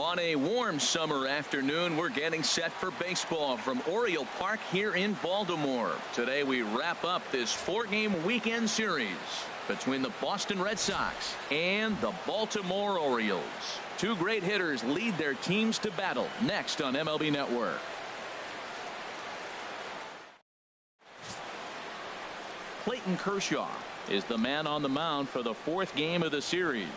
On a warm summer afternoon, we're getting set for baseball from Oriole Park here in Baltimore. Today we wrap up this 4-game weekend series between the Boston Red Sox and the Baltimore Orioles. Two great hitters lead their teams to battle next on MLB Network. Clayton Kershaw is the man on the mound for the 4th game of the series.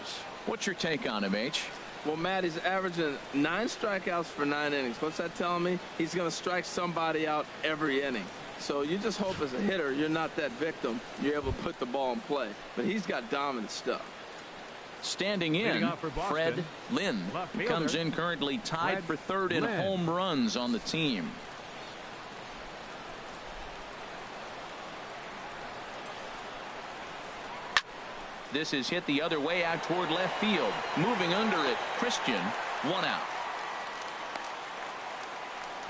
What's your take on him, H? Well, Matt, he's averaging 9 strikeouts for 9 innings. What's that telling me? He's going to strike somebody out every inning. So you just hope as a hitter you're not that victim. You're able to put the ball in play. But he's got dominant stuff. Standing in, Fred Lynn comes in currently tied for 3rd in home runs on the team. This is hit the other way out toward left field. Moving under it, Christian, 1 out.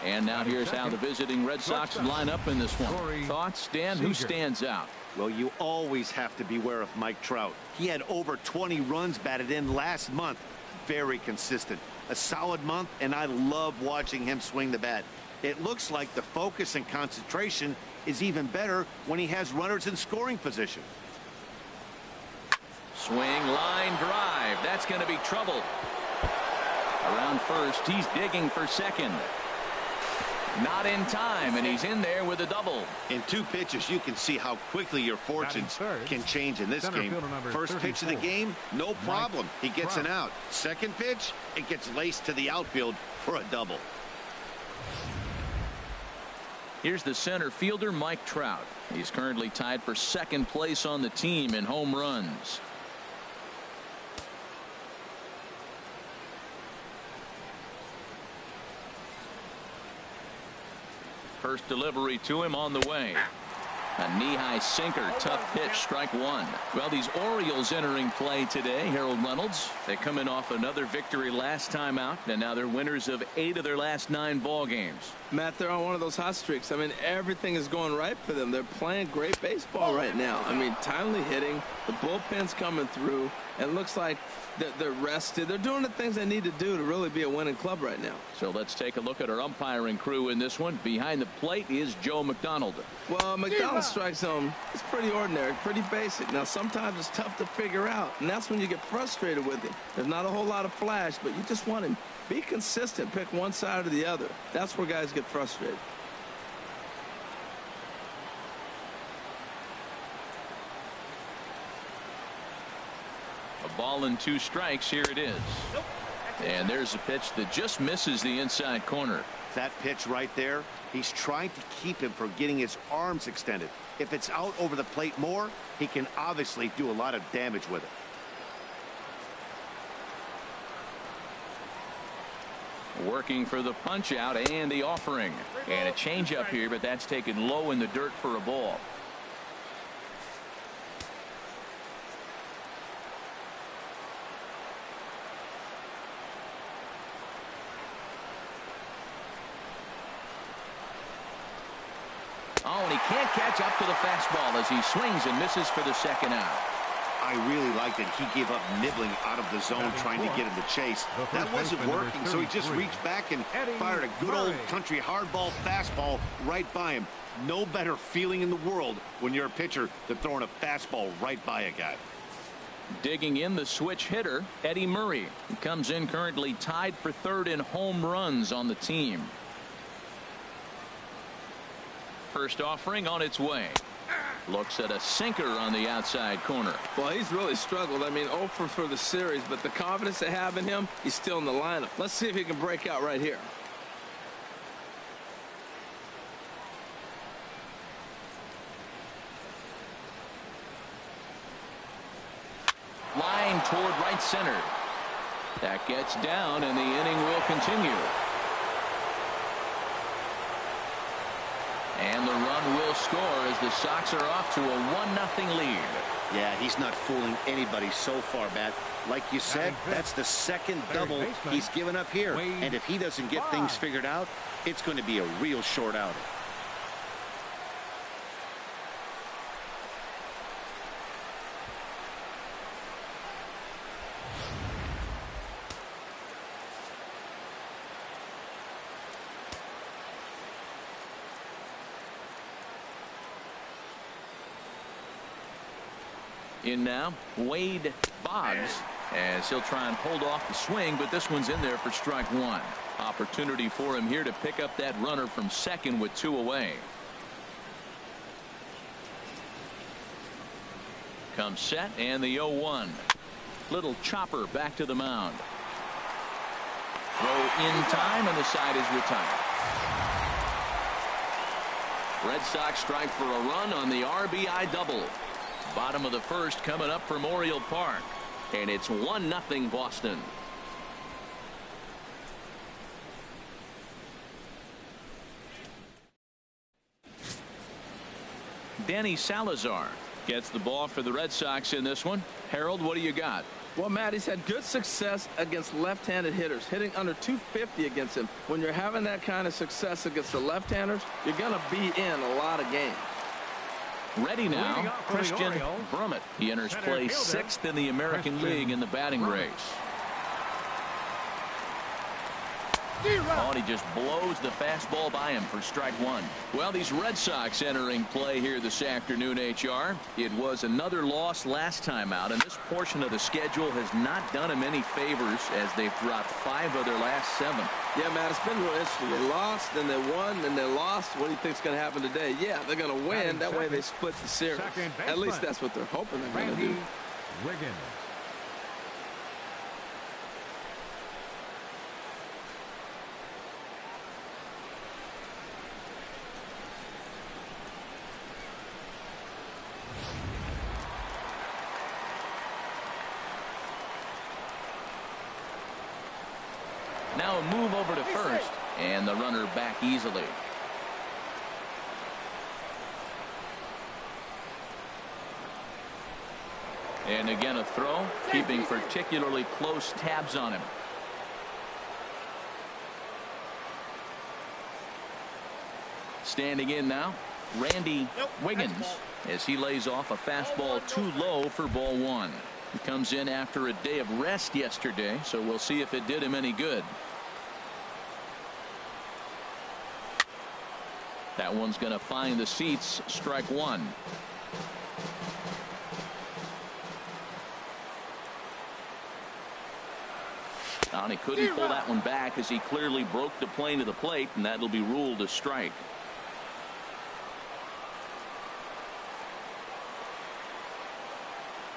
And now here's how the visiting Red Sox line up in this one. Thoughts, Dan? Who stands out? Well, you always have to beware of Mike Trout. He had over 20 runs batted in last month. Very consistent. A solid month, and I love watching him swing the bat. It looks like the focus and concentration is even better when he has runners in scoring position. Swing, line drive. That's going to be trouble. Around first, he's digging for second. Not in time, and he's in there with a double. In 2 pitches, you can see how quickly your fortunes can change in this game. First pitch of the game, no problem. He gets an out. Second pitch, it gets laced to the outfield for a double. Here's the center fielder, Mike Trout. He's currently tied for 2nd place on the team in home runs. First delivery to him on the way. A knee-high sinker, tough pitch, strike 1. Well, these Orioles entering play today, Harold Reynolds, they come in off another victory last time out, and now they're winners of 8 of their last 9 ball games. Matt, they're on one of those hot streaks. I mean, everything is going right for them. They're playing great baseball right now. I mean, timely hitting, the bullpen's coming through, and it looks like they're rested. They're doing the things they need to do to really be a winning club right now. So let's take a look at our umpiring crew in this one. Behind the plate is Joe McDonald. Well, McDonald's strike zone is pretty ordinary, pretty basic. Now, sometimes it's tough to figure out, and that's when you get frustrated with him. There's not a whole lot of flash, but you just want him. Be consistent. Pick one side or the other. That's where guys get frustrated. A ball and 2 strikes. Here it is. And there's a pitch that just misses the inside corner. That pitch right there, he's trying to keep him from getting his arms extended. If it's out over the plate more, he can obviously do a lot of damage with it. Working for the punch out and the offering. And a changeup here, but that's taken low in the dirt for a ball. Oh, and he can't catch up to the fastball as he swings and misses for the 2nd out. I really like that he gave up nibbling out of the zone trying to get in the chase. That wasn't working, so he just reached back and fired a good old country hardball fastball right by him. No better feeling in the world when you're a pitcher than throwing a fastball right by a guy. Digging in, the switch hitter, Eddie Murray. He comes in currently tied for 3rd in home runs on the team. First offering on its way. Looks at a sinker on the outside corner. Well, he's really struggled. I mean, 0 for the series, but the confidence they have in him, he's still in the lineup. Let's see if he can break out right here. Line toward right center. That gets down, and the inning will continue. And the run will score as the Sox are off to a 1-0 lead. Yeah, he's not fooling anybody so far, Matt. Like you said, that's the 2nd double he's given up here. And if he doesn't get things figured out, it's going to be a real short outing. In now, Wade Boggs, as he'll try and hold off the swing, but this one's in there for strike one. Opportunity for him here to pick up that runner from second with 2 away. Comes set and the 0-1. Little chopper back to the mound. Throw in time and the side is retired. Red Sox strike for a run on the RBI double. Bottom of the first coming up from Oriole Park. And it's 1-0 Boston. Danny Salazar gets the ball for the Red Sox in this one. Harold, what do you got? Well, Matt, he's had good success against left-handed hitters, hitting under 250 against him. When you're having that kind of success against the left-handers, you're going to be in a lot of games. Ready now, Christian Brummett. He enters play 6th in the American League in the batting race. Oh, and he just blows the fastball by him for strike one. Well, these Red Sox entering play here this afternoon, HR. It was another loss last time out, and this portion of the schedule has not done him any favors as they've dropped 5 of their last 7. Yeah, Matt, it's been real interesting. They lost, then they won, then they lost. What do you think's going to happen today? Yeah, they're going to win. That way they split the series. At least that's what they're hoping they're going to do. Wiggins. Now a move over to first, and the runner back easily. And again a throw, keeping particularly close tabs on him. Standing in now, Randy Wiggins, as he lays off a fastball too low for ball 1. He comes in after a day of rest yesterday, so we'll see if it did him any good. That one's going to find the seats. Strike one. And he couldn't pull that one back as he clearly broke the plane to the plate, and that'll be ruled a strike.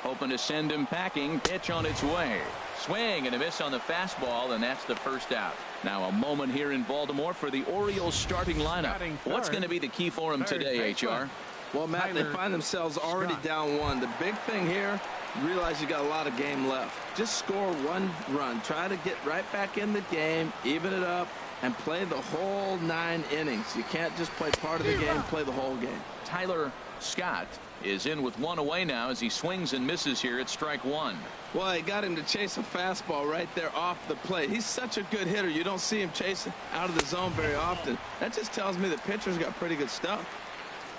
Hoping to send him packing. Pitch on its way. Swing and a miss on the fastball, and that's the first out. Now a moment here in Baltimore for the Orioles starting lineup. What's going to be the key for them today, HR? Well, Matt, they find themselves already down 1. The big thing here, realize you got a lot of game left. Just score 1 run. Try to get right back in the game, even it up, and play the whole 9 innings. You can't just play part of the game, play the whole game. Tyler Scott is in with 1 away now as he swings and misses here at strike 1. Well, he got him to chase a fastball right there off the plate. He's such a good hitter. You don't see him chasing out of the zone very often. That just tells me the pitcher's got pretty good stuff.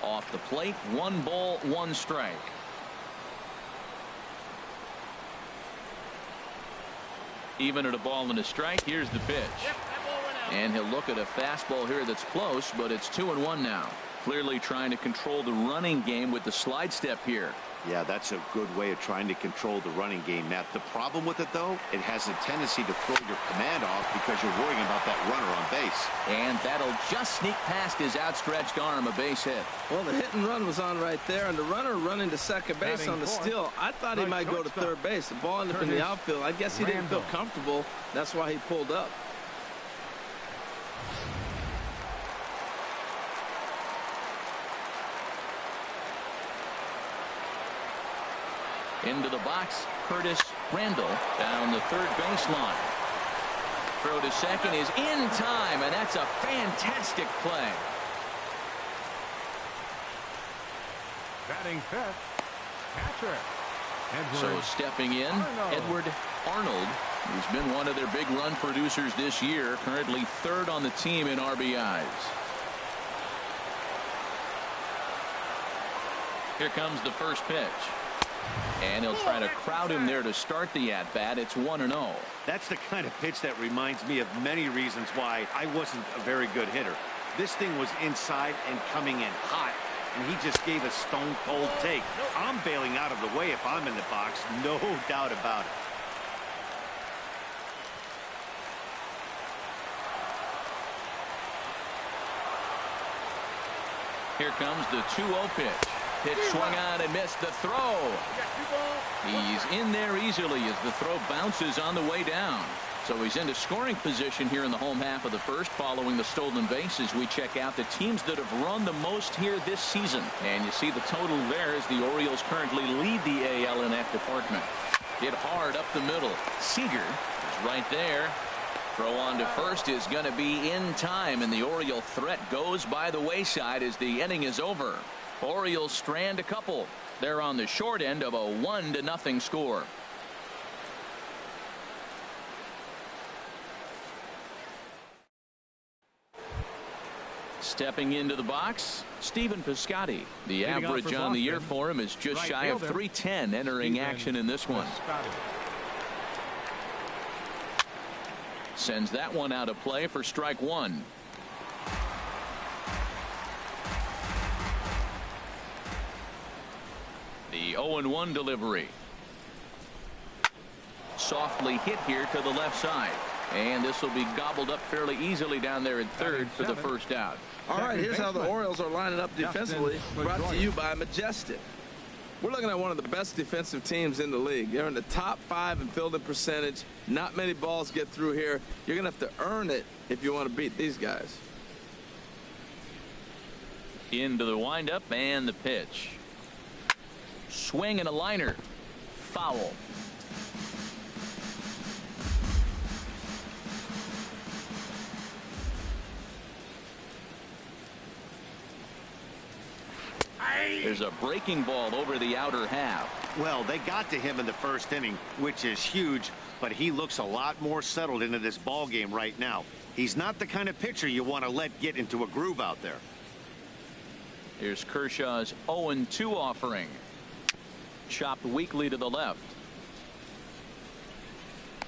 Off the plate, 1 ball, 1 strike. Even at a ball and a strike, here's the pitch. And he'll look at a fastball here that's close, but it's 2-1 now. Clearly trying to control the running game with the slide step here. Yeah, that's a good way of trying to control the running game, Matt. The problem with it, though, it has a tendency to throw your command off because you're worrying about that runner on base. And that'll just sneak past his outstretched arm, a base hit. Well, the hit and run was on right there, and the runner running to second base on the steal. I thought he might go to third base. The ball ended up in the outfield. I guess he didn't feel comfortable. That's why he pulled up. Into the box, Curtis Randall down the third baseline. Throw to second is in time, and that's a fantastic play. Batting fifth, catcher. So stepping in, Edward Arnold, who's been one of their big run producers this year, currently 3rd on the team in RBIs. Here comes the first pitch. And he'll try to crowd him there to start the at-bat. It's 1-0. That's the kind of pitch that reminds me of many reasons why I wasn't a very good hitter. This thing was inside and coming in hot, and he just gave a stone-cold take. I'm bailing out of the way if I'm in the box, no doubt about it. Here comes the 2-0 pitch. Hit swung on and missed the throw. He's in there easily as the throw bounces on the way down. So he's into scoring position here in the home half of the first following the stolen base as we check out the teams that have run the most here this season. And you see the total there as the Orioles currently lead the AL in that department. Hit hard up the middle. Seager is right there. Throw on to first is going to be in time, and the Oriole threat goes by the wayside as the inning is over. Orioles strand a couple. They're on the short end of a 1-0 score. Stepping into the box, Stephen Piscotty. The average on the year for him is just shy of .310 entering action in this one. Sends that one out of play for strike one. The 0-1 delivery. Softly hit here to the left side. And this will be gobbled up fairly easily down there at third for the first out. All right, here's how the Orioles are lining up defensively. Brought to you by Majestic. We're looking at one of the best defensive teams in the league. They're in the top 5 in fielding percentage. Not many balls get through here. You're going to have to earn it if you want to beat these guys. Into the windup and the pitch. Swing and a liner. Foul. There's a breaking ball over the outer half. Well, they got to him in the first inning, which is huge, but he looks a lot more settled into this ball game right now. He's not the kind of pitcher you want to let get into a groove out there. Here's Kershaw's 0-2 offering. Chopped weakly to the left.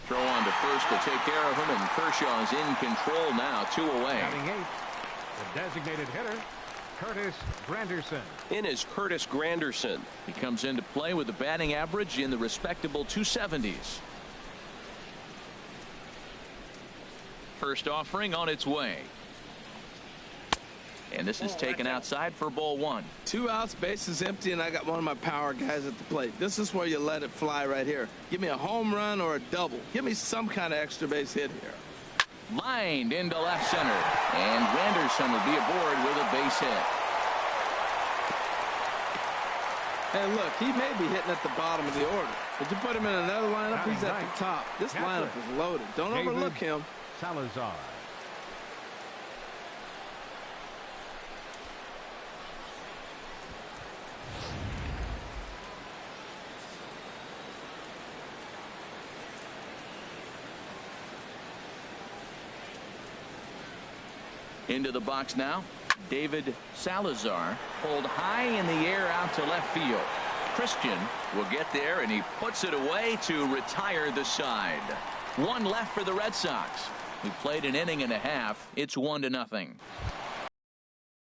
Throw on to first will take care of him, and Kershaw's in control now, 2 away. Batting 8, the designated hitter, Curtis Granderson. In is Curtis Granderson. He comes into play with a batting average in the respectable 270s. First offering on its way. And this is taken outside for ball 1. 2 outs, bases empty, and I got one of my power guys at the plate. This is where you let it fly right here. Give me a home run or a double. Give me some kind of extra base hit here. Lined into left center, and Granderson will be aboard with a base hit. And look, he may be hitting at the bottom of the order, but you put him in another lineup, he's at the top. This lineup is loaded. Don't overlook him. Salazar. Into the box now, David Salazar, pulled high in the air out to left field. Christian will get there, and he puts it away to retire the side. 1 left for the Red Sox. We played an inning and a half. It's 1-0.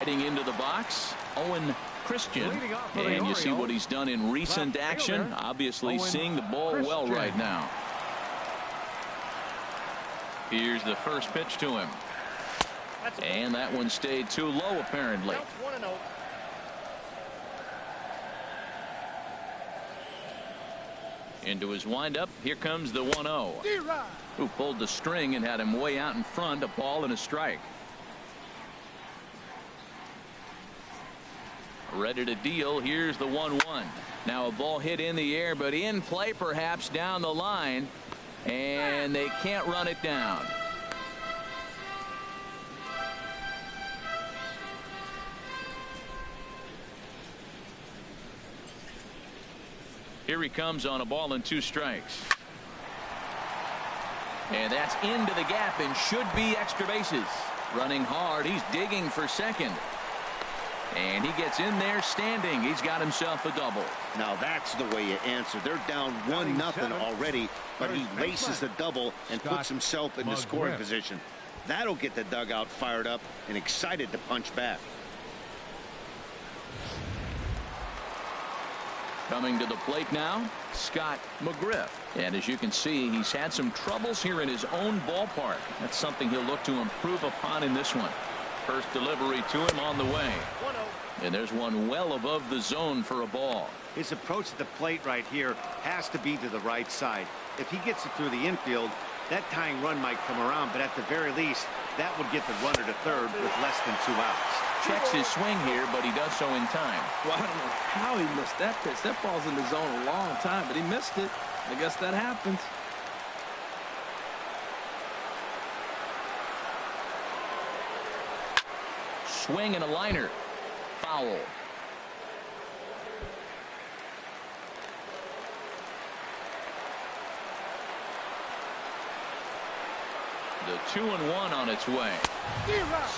Heading into the box, Owen Christian, and you see what he's done in recent action. Obviously seeing the ball well right now. Here's the first pitch to him. And that one stayed too low, apparently. Into his windup. Here comes the 1-0. Who pulled the string and had him way out in front. A ball and a strike. Ready to deal. Here's the 1-1. Now a ball hit in the air, but in play perhaps down the line. And they can't run it down. Here he comes on a ball and 2 strikes. And that's into the gap and should be extra bases. Running hard. He's digging for second. And he gets in there standing. He's got himself a double. Now that's the way you answer. They're down 1-0 already, but he laces the double and puts himself in the scoring position. That'll get the dugout fired up and excited to punch back. Coming to the plate now, Scott McGriff. And as you can see, he's had some troubles here in his own ballpark. That's something he'll look to improve upon in this one. First delivery to him on the way. And there's one well above the zone for a ball. His approach to the plate right here has to be to the right side. If he gets it through the infield, that tying run might come around, but at the very least, that would get the runner to third with less than 2 outs. Checks his swing here, but he does so in time. Well, I don't know how he missed that pitch. That ball's in the zone a long time, but he missed it. I guess that happens. Swing and a liner. Foul. The 2-1 on its way.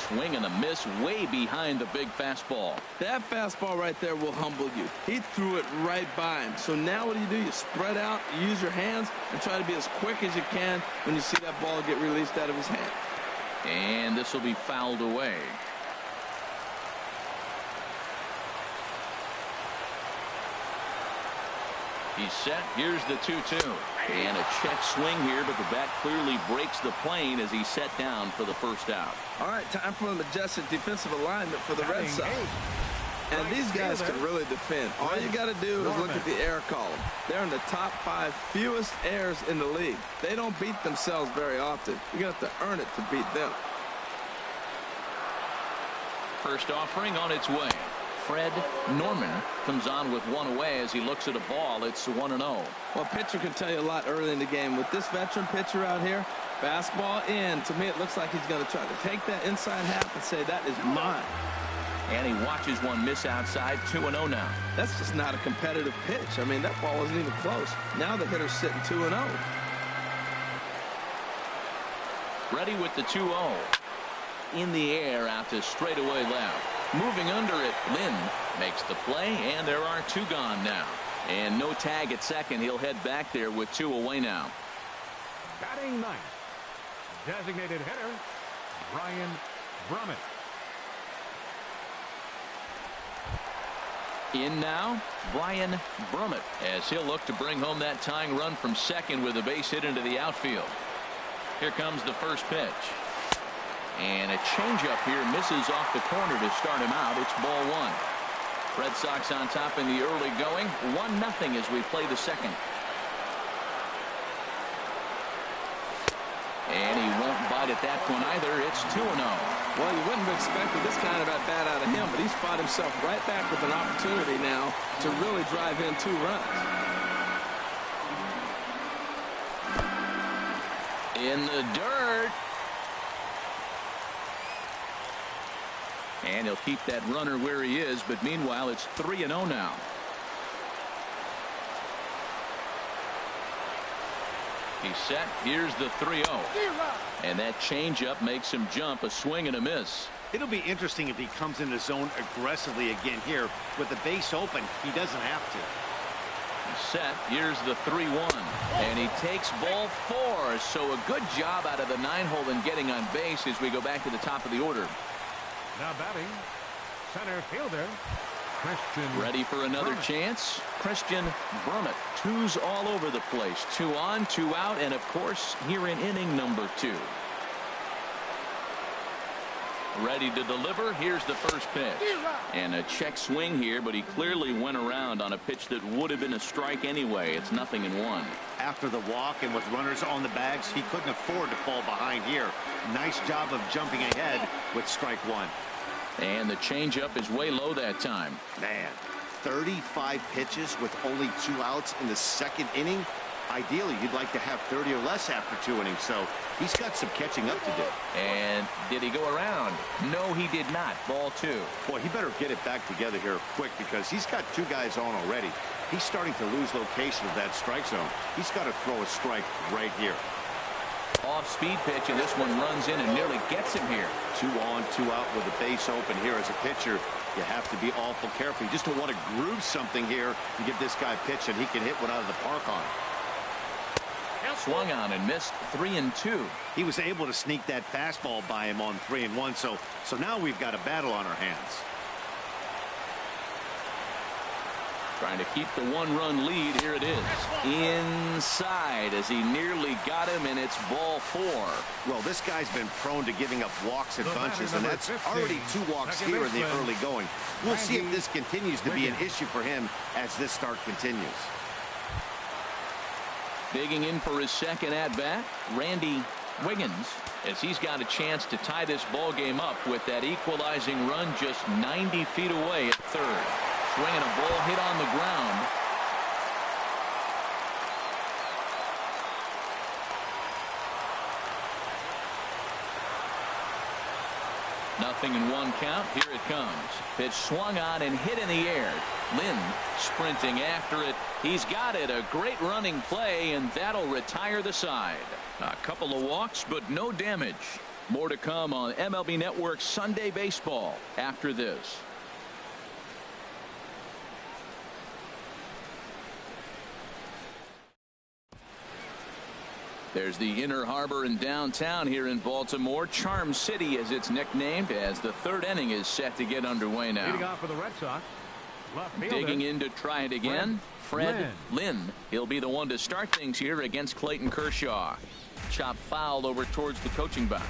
Swing and a miss way behind the big fastball. That fastball right there will humble you. He threw it right by him. So now what do? You spread out, you use your hands, and try to be as quick as you can when you see that ball get released out of his hand. And this will be fouled away. He's set. Here's the 2-2. And a check swing here, but the bat clearly breaks the plane as he's set down for the first out. All right, time for a majestic defensive alignment for the Red Sox. And these guys can really defend. All you got to do is look at the error column. They're in the top 5 fewest errors in the league. They don't beat themselves very often. You're going to have to earn it to beat them. First offering on its way. Fred Norman comes on with one away as he looks at a ball. It's 1-0. Well, pitcher can tell you a lot early in the game. With this veteran pitcher out here, fastball in. To me, it looks like he's going to try to take that inside half and say, that is mine. And he watches one miss outside. 2-0 now. That's just not a competitive pitch. I mean, that ball wasn't even close. Now the hitter's sitting 2-0. Ready with the 2-0. In the air out to straightaway left. Moving under it, Lynn makes the play, and there are 2 gone now. And no tag at second. He'll head back there with 2 away now. Batting ninth, designated hitter, Brian Brummett. In now, Brian Brummett, as he'll look to bring home that tying run from second with a base hit into the outfield. Here comes the first pitch. And a changeup here misses off the corner to start him out. It's ball 1. Red Sox on top in the early going. 1-0 as we play the second. And he won't bite at that point either. It's 2-0. Well, you wouldn't have expected this kind of at bat out of him, but he's fought himself right back with an opportunity now to really drive in 2 runs. In the dirt. And he'll keep that runner where he is, but meanwhile it's 3-0 now. He's set. Here's the 3-0. And that changeup makes him jump. A swing and a miss. It'll be interesting if he comes in the zone aggressively again here. With the base open, he doesn't have to. He's set. Here's the 3-1. And he takes ball 4. So a good job out of the 9-hole in getting on base as we go back to the top of the order. Now batting, center fielder, Christian. Ready for another chance. Christian Brummett. 2s all over the place. 2 on, 2 out, and of course here in inning number 2. Ready to deliver. Here's the first pitch. And a check swing here, but he clearly went around on a pitch that would have been a strike anyway. It's 0-1. After the walk and with runners on the bags, he couldn't afford to fall behind here. Nice job of jumping ahead with strike 1. And the changeup is way low that time. Man, 35 pitches with only 2 outs in the second inning. Ideally, you'd like to have 30 or less after 2 innings, so he's got some catching up to do. And did he go around? No, he did not. Ball 2. Boy, he better get it back together here quick because he's got 2 guys on already. He's starting to lose location of that strike zone. He's got to throw a strike right here. Off-speed pitch, and this one runs in and nearly gets him here. 2 on, 2 out with the base open here. As a pitcher, you have to be awful careful. You just don't want to groove something here and give this guy a pitch and he can hit one out of the park on. Swung on and missed. 3-2. He was able to sneak that fastball by him on 3-1. So now we've got a battle on our hands. Trying to keep the one-run lead. Here it is. Inside as he nearly got him, and it's ball 4. Well, this guy's been prone to giving up walks in bunches, and that's already 2 walks here in the early going. We'll see if this continues to be an issue for him as this start continues. Digging in for his second at-bat, Randy Wiggins, as he's got a chance to tie this ball game up with that equalizing run just 90 feet away at third. Swinging a ball hit on the ground. Nothing in 1 count. Here it comes. Pitch swung on and hit in the air. Lynn sprinting after it. He's got it. A great running play, and that'll retire the side. A couple of walks, but no damage. More to come on MLB Network Sunday Baseball after this. There's the Inner Harbor in downtown here in Baltimore. Charm City, as it's nicknamed, as the 3rd inning is set to get underway now. Leading off for the Red Sox. Digging in to try it again. Fred Lynn. He'll be the one to start things here against Clayton Kershaw. Chop foul over towards the coaching box.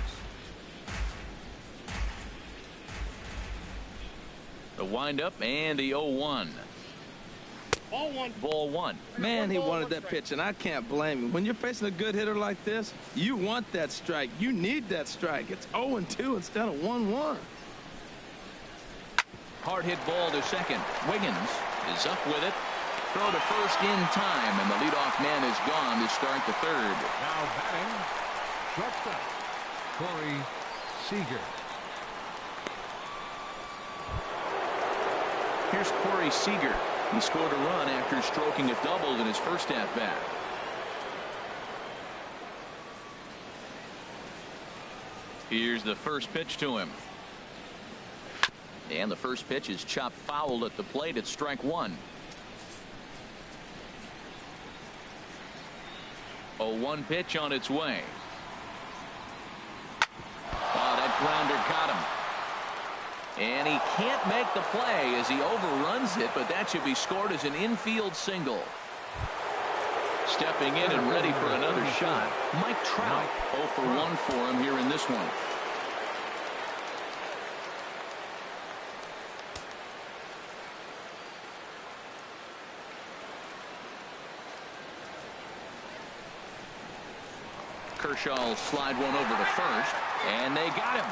The windup and the 0-1. Ball one. Man, he wanted that pitch, and I can't blame him. When you're facing a good hitter like this, you want that strike. You need that strike. It's 0-2 instead of 1-1. Hard hit ball to second. Wiggins is up with it. Throw to first in time, and the leadoff man is gone to start the 3rd. Now batting, shortstop, Corey Seager. Here's Corey Seager. He scored a run after stroking a double in his first at-bat. Here's the first pitch to him. And the first pitch is chopped foul at the plate at strike 1. 0-1 pitch on its way. Oh, that grounder caught him. And he can't make the play as he overruns it, but that should be scored as an infield single. Stepping in and ready for another shot, Mike Trout. 0 for 1 for him here in this one. Kershaw will slide one over to first, and they got him.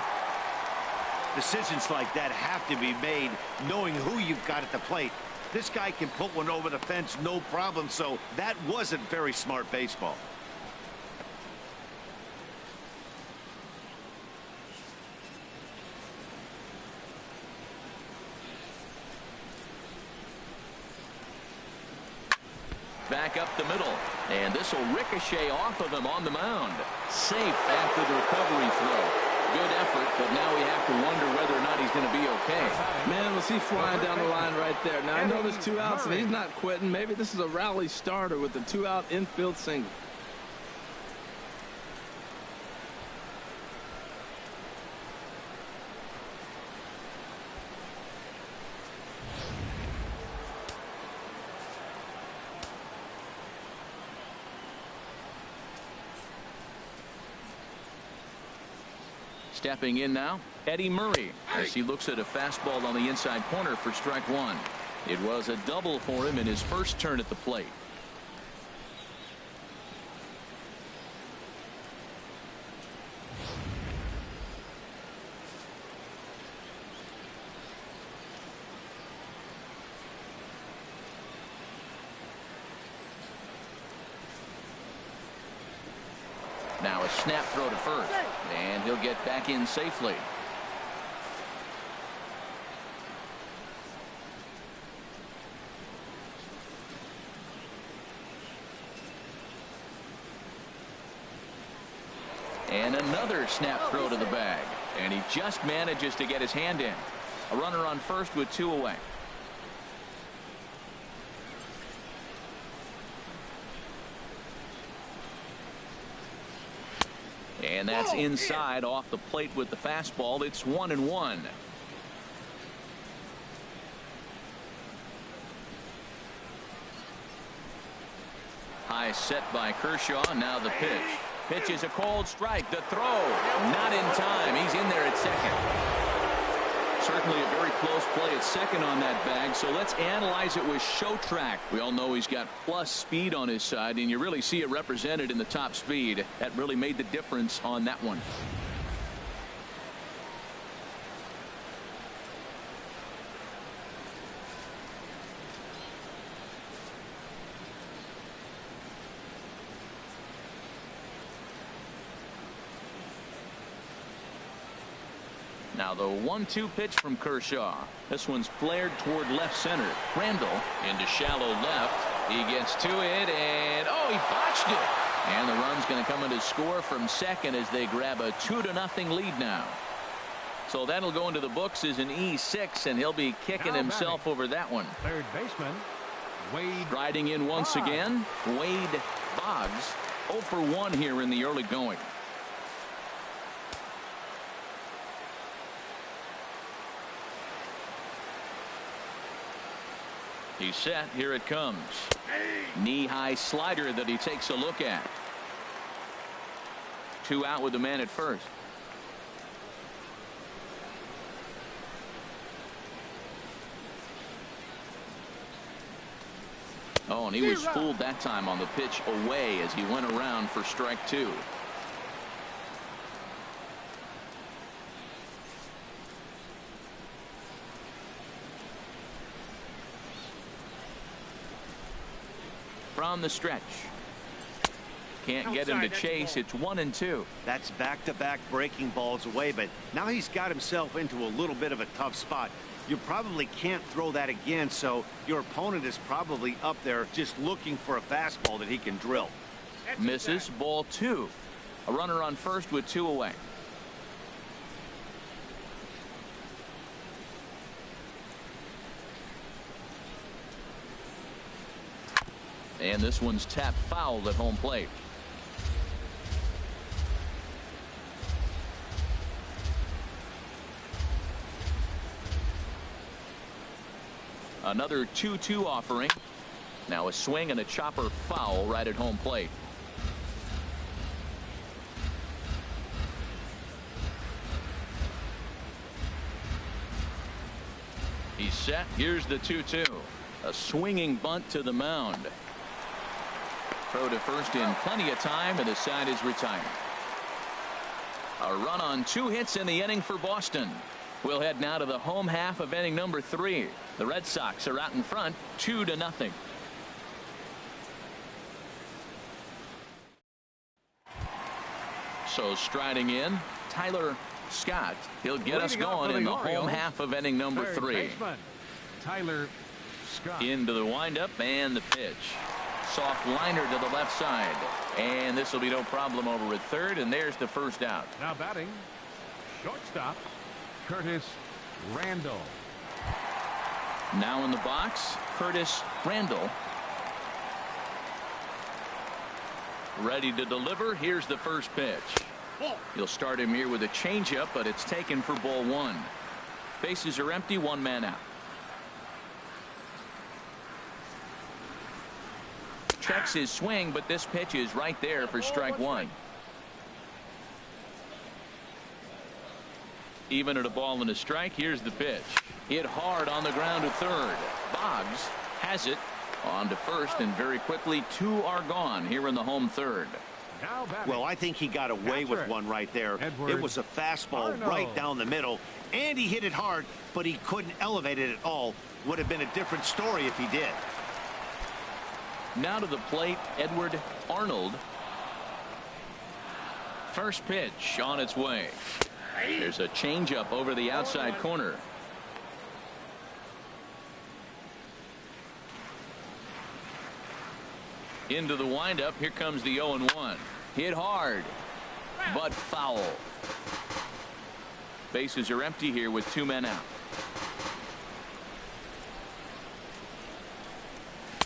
Decisions like that have to be made knowing who you've got at the plate. This guy can put one over the fence no problem, so that wasn't very smart baseball. Back up the middle, and this will ricochet off of him on the mound. Safe after the recovery throw. Good effort, but now we have to wonder whether or not he's going to be okay. Man, was he flying down the line right there. Now, I know there's 2 outs, and he's not quitting. Maybe this is a rally starter with the 2-out infield single. Stepping in now, Eddie Murray, as he looks at a fastball on the inside corner for strike 1. It was a double for him in his first turn at the plate. Now a snap throw to first, and he'll get back in safely. And another snap throw to the bag, and he just manages to get his hand in. A runner on first with 2 away. And that's inside off the plate with the fastball. It's 1-1. High set by Kershaw. Now the pitch. Pitch is a cold strike. The throw not in time. He's in there at second. Certainly a very close play at second on that bag. So let's analyze it with show track. We all know he's got plus speed on his side, and you really see it represented in the top speed. That really made the difference on that one. Now the 1-2 pitch from Kershaw. This one's flared toward left center. Randall into shallow left. He gets to it, and oh, he botched it. And the run's going to come in to score from second as they grab a 2-0 lead now. So that'll go into the books as an E6, and he'll be kicking himself over that one. Third baseman, Wade. Riding in once again, Wade Boggs. 0 for 1 here in the early going. He's set. Here it comes. Knee-high slider that he takes a look at. 2 out with the man at first. Oh, and he was fooled that time on the pitch away as he went around for strike 2. From the stretch. Can't get him to chase. It's 1-2. That's back-to-back breaking balls away, but now he's got himself into a little bit of a tough spot. You probably can't throw that again, so your opponent is probably up there just looking for a fastball that he can drill. Misses. Ball 2. A runner on first with 2 away. And this one's tapped foul at home plate. Another 2-2 offering. Now a swing and a chopper foul right at home plate. He's set. Here's the 2-2. A swinging bunt to the mound. Throw to first in plenty of time, and the side is retired. A run on 2 hits in the inning for Boston. We'll head now to the home half of inning number 3. The Red Sox are out in front 2-0. So striding in, Tyler Scott. He'll get us going in the home half of inning number 3. Tyler Scott. Into the windup and the pitch. Soft liner to the left side, and this will be no problem over at third, and there's the first out. Now batting, shortstop Curtis Randall. Now in the box, Curtis Randall. Ready to deliver. Here's the first pitch. You'll start him here with a changeup, but it's taken for ball 1. Bases are empty, 1 man out. Checks his swing, but this pitch is right there for strike 1. Even at a ball and a strike. Here's the pitch. Hit hard on the ground to third. Boggs has it on to first, and very quickly 2 are gone here in the home third. Well, I think he got away with one right there. It was a fastball right down the middle, and he hit it hard, but he couldn't elevate it at all. Would have been a different story if he did. Now to the plate, Edward Arnold. First pitch on its way. There's a changeup over the outside corner. Into the windup. Here comes the 0-1. Hit hard, but foul. Bases are empty here with 2 men out.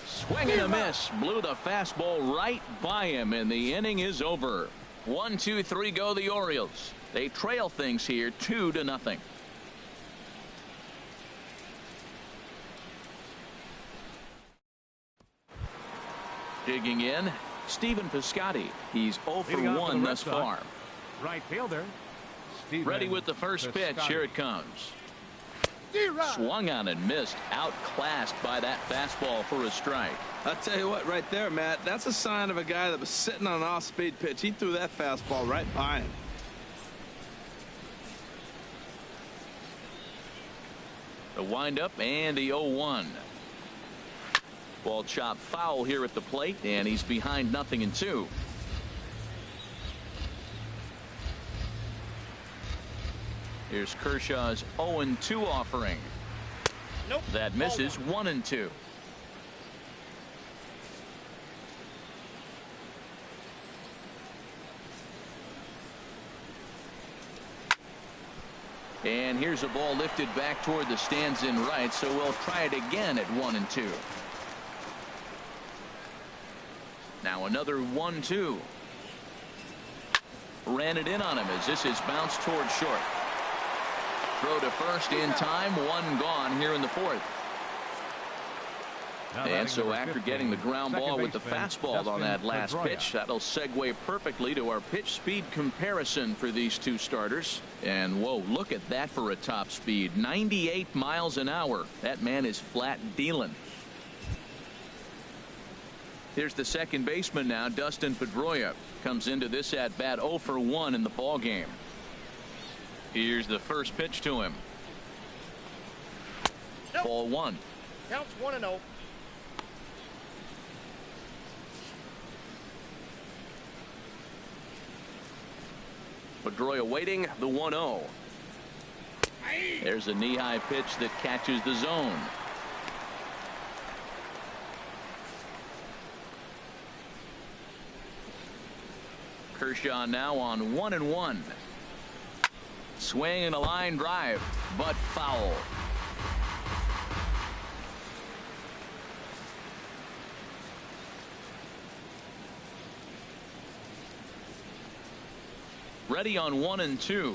Swing and a miss. Blew the fastball right by him, and the inning is over. 1, 2, 3 go the Orioles. They trail things here 2-0. Digging in, Stephen Piscotty. He's 0 for Leading off for the 1 Red thus Sox, far. Right fielder. Stephen Ready with the first pitch. Piscotty. Here it comes. Swung on and missed. Outclassed by that fastball for a strike. I'll tell you what, right there, Matt, that's a sign of a guy that was sitting on an off-speed pitch. He threw that fastball right by him. The windup and the 0-1. Ball chopped foul here at the plate, and he's behind 0-2. Here's Kershaw's 0-2 offering. Nope. That misses. 1-2. And here's a ball lifted back toward the stands in right, so we'll try it again at 1-2. Now another 1-2. Ran it in on him as this is bounced toward short. Throw to first in time. One gone here in the fourth. And so after getting the ground ball with the fastball on that last pitch, that'll segue perfectly to our pitch speed comparison for these two starters. And whoa, look at that for a top speed. 98 miles an hour. That man is flat dealing. Here's the second baseman now, Dustin Pedroia. Comes into this at bat 0 for 1 in the ball game. Here's the first pitch to him. Nope. Ball 1. Counts 1-0. Pedroia waiting, the 1-0. There's a knee-high pitch that catches the zone. Kershaw now on 1-1. Swing and a line drive, but foul. Ready on 1-2.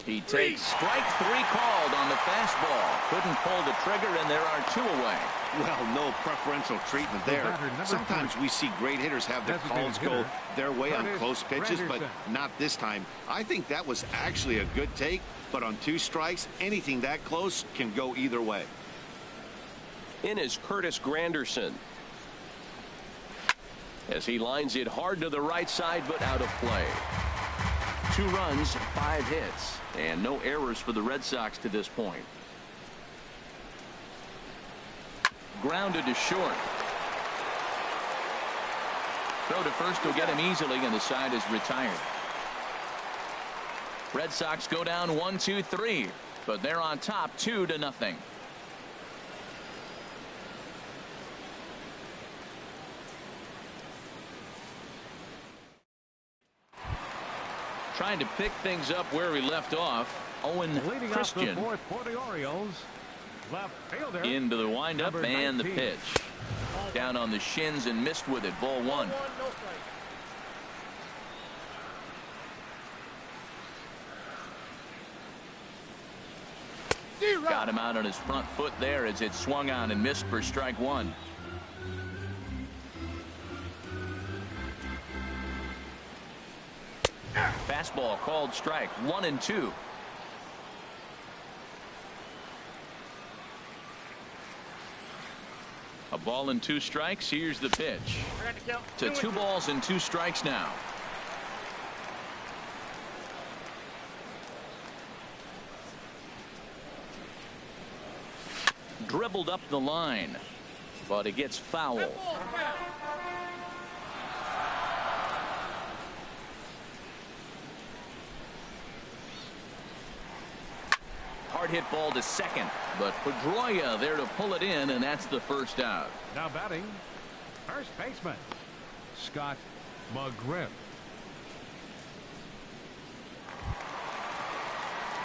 He takes strike 3 called on the fastball. Couldn't pull the trigger, and there are 2 away. Well, no preferential treatment there. Sometimes we see great hitters have their calls go their way on close pitches, but not this time. I think that was actually a good take, but on 2 strikes, anything that close can go either way. In is Curtis Granderson. As he lines it hard to the right side, but out of play. 2 runs, 5 hits, and no errors for the Red Sox to this point. Grounded to short. Throw to first will get him easily, and the side is retired. Red Sox go down 1-2-3, but they're on top 2-0. Trying to pick things up where we left off. Owen Leading Christian off the fourth for the Orioles. Left fielder. into the windup number and the 19. pitch. Down on the shins and missed with it. Ball 1. No strike. Got him out on his front foot there as it swung on and missed for strike 1. Fastball called strike 1-2. A ball and 2 strikes. Here's the pitch. To 2 balls and 2 strikes now. Dribbled up the line, but it gets foul. Hard hit ball to second, but Pedroia there to pull it in, and that's the first out. Now batting, first baseman, Scott McGriff.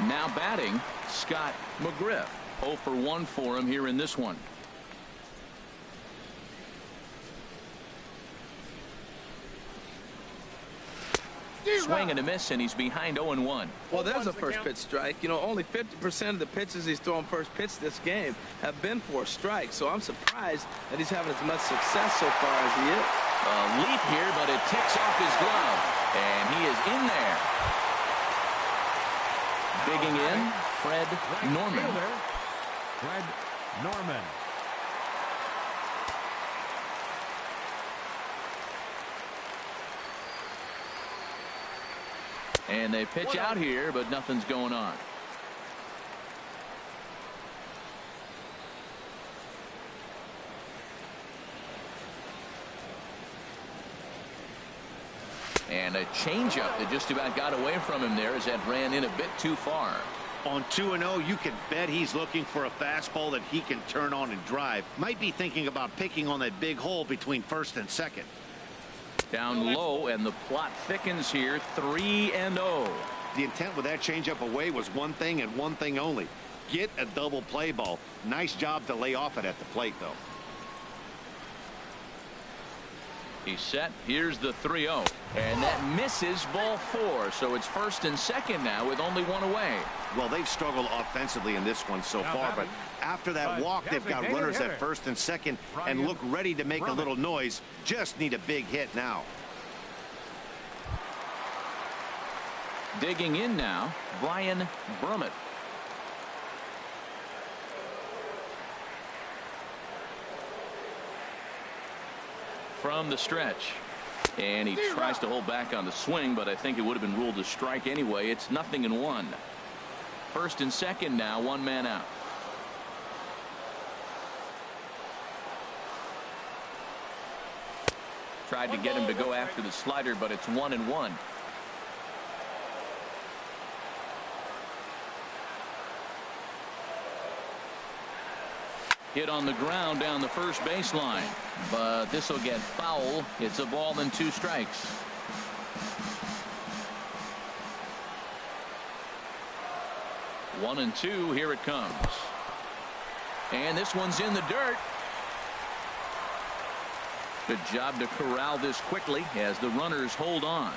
Now batting, Scott McGriff. 0 for 1 for him here in this one. swing and a miss, and he's behind 0-1. Well, there's a first pitch strike. You know, only 50% of the pitches he's thrown first pitch this game have been for a strike. So I'm surprised that he's having as much success so far as he is. A leap here, but it ticks off his glove, and he is in there. Digging in, Fred Norman. Fred Norman. And they pitch out here, but nothing's going on. And a changeup that just about got away from him there as that ran in a bit too far. On 2-0, you can bet he's looking for a fastball that he can turn on and drive. Might be thinking about picking on that big hole between first and second. Down low, and the plot thickens here, 3-0. The intent with that changeup away was one thing and one thing only. Get a double play ball. Nice job to lay off it at the plate, though. He's set. Here's the 3-0. And that misses ball 4. So it's first and second now with only one away. Well, they've struggled offensively in this one so far, but after that walk, they've got runners at first and second and look ready to make a little noise. Just need a big hit now. Digging in now, Brian Brummett. From the stretch, and he tries to hold back on the swing, but I think it would have been ruled a strike anyway. It's 0-1. First and second now, one man out. Tried to get him to go after the slider, but it's 1-1. Hit on the ground down the first baseline, but this will get foul. It's a ball and 2 strikes. One and 2. Here it comes, and this one's in the dirt. Good job to corral this quickly as the runners hold on.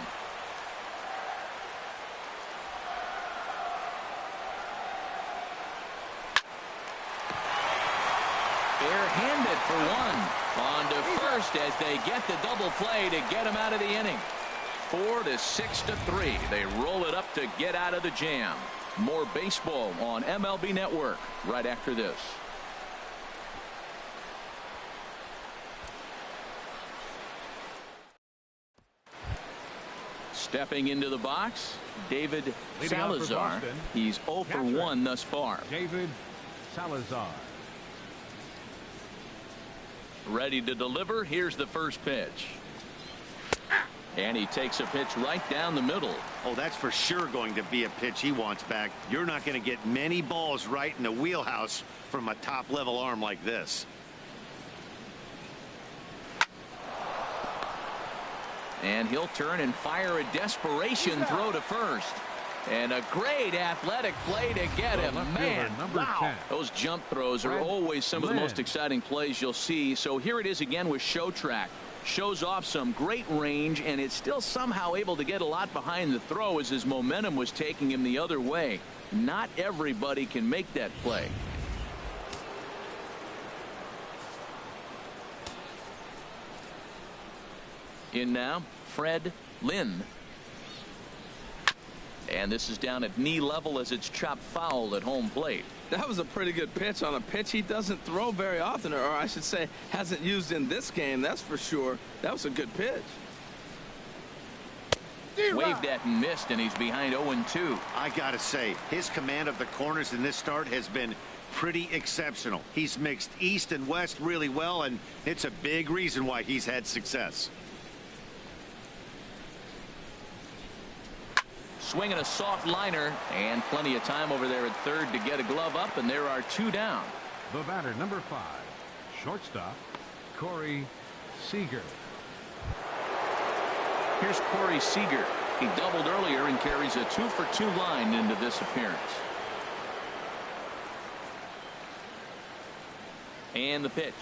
Handed for one. On to first as they get the double play to get him out of the inning. 4-6-3. They roll it up to get out of the jam. More baseball on MLB Network right after this. Stepping into the box, David Salazar. He's 0 for 1 thus far. David Salazar. Ready to deliver. Here's the first pitch. And he takes a pitch right down the middle. Oh, that's for sure going to be a pitch he wants back. You're not going to get many balls right in the wheelhouse from a top level arm like this. And he'll turn and fire a desperation throw to first. And a great athletic play to get him. Man, wow. Those jump throws are always some of the most exciting plays you'll see. So here it is again with Show Track. Shows off some great range, and it's still somehow able to get a lot behind the throw as his momentum was taking him the other way. Not everybody can make that play. In now, Fred Lynn. And this is down at knee level as it's chopped foul at home plate. That was a pretty good pitch on a pitch he doesn't throw very often, or I should say hasn't used in this game, that's for sure. That was a good pitch. Waved at and missed, and he's behind 0-2. I gotta say, his command of the corners in this start has been pretty exceptional. He's mixed east and west really well, and it's a big reason why he's had success. Swinging a soft liner, and plenty of time over there at third to get a glove up, and there are 2 down. The batter, number 5, shortstop, Corey Seager. Here's Corey Seager. He doubled earlier and carries a 2-for-2 line into this appearance. And the pitch.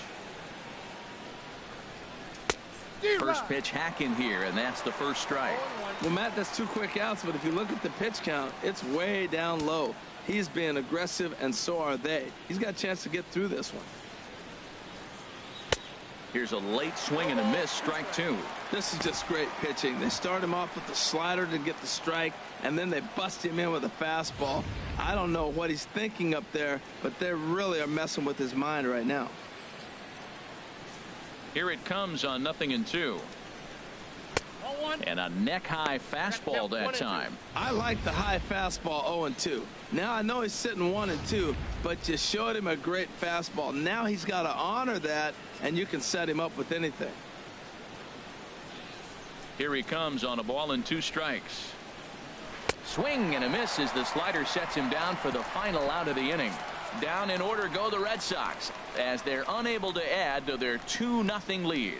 First pitch hack in here, and that's the first strike. Well, Matt, that's 2 quick outs, but if you look at the pitch count, it's way down low. He's being aggressive, and so are they. He's got a chance to get through this one. Here's a late swing and a miss, strike 2. This is just great pitching. They start him off with the slider to get the strike, and then they bust him in with a fastball. I don't know what he's thinking up there, but they really are messing with his mind right now. Here it comes on 0-2. And a neck-high fastball that time. I like the high fastball 0-2. Now I know he's sitting 1-2, but you showed him a great fastball. Now he's got to honor that, and you can set him up with anything. Here he comes on a ball and 2 strikes. Swing and a miss as the slider sets him down for the final out of the inning. Down in order go the Red Sox as they're unable to add to their 2-0 lead.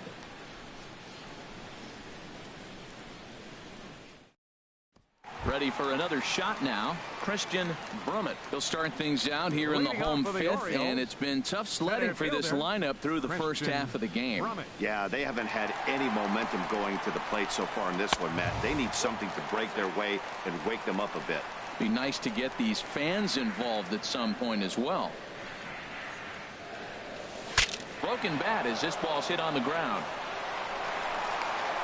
Ready for another shot now. Christian Brummett. He'll start things out here in the home 5th, and it's been tough sledding for this lineup through the first half of the game. Yeah, they haven't had any momentum going to the plate so far in this one, Matt. They need something to break their way and wake them up a bit. Be nice to get these fans involved at some point as well. Broken bat as this ball's hit on the ground.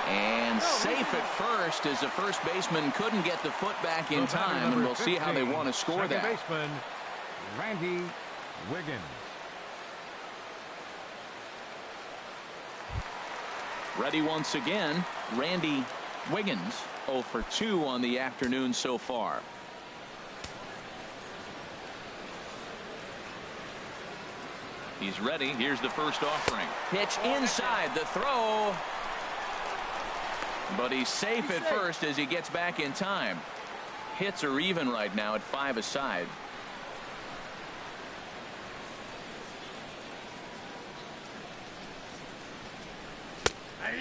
And safe at first as the first baseman couldn't get the foot back in time, and we'll see how they want to score that. Baseman, Randy Wiggins. Ready once again, Randy Wiggins, 0 for 2 on the afternoon so far. He's ready. Here's the first offering. Pitch inside, the throw. But he's safe at first as he gets back in time. Hits are even right now at 5 aside.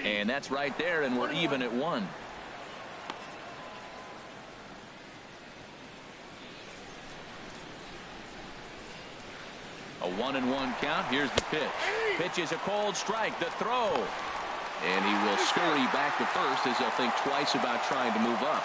And that's right there, and we're even at 1. A 1-1 count. Here's the pitch. Pitch is a cold strike. The throw. And he will scurry back to first as he'll think twice about trying to move up.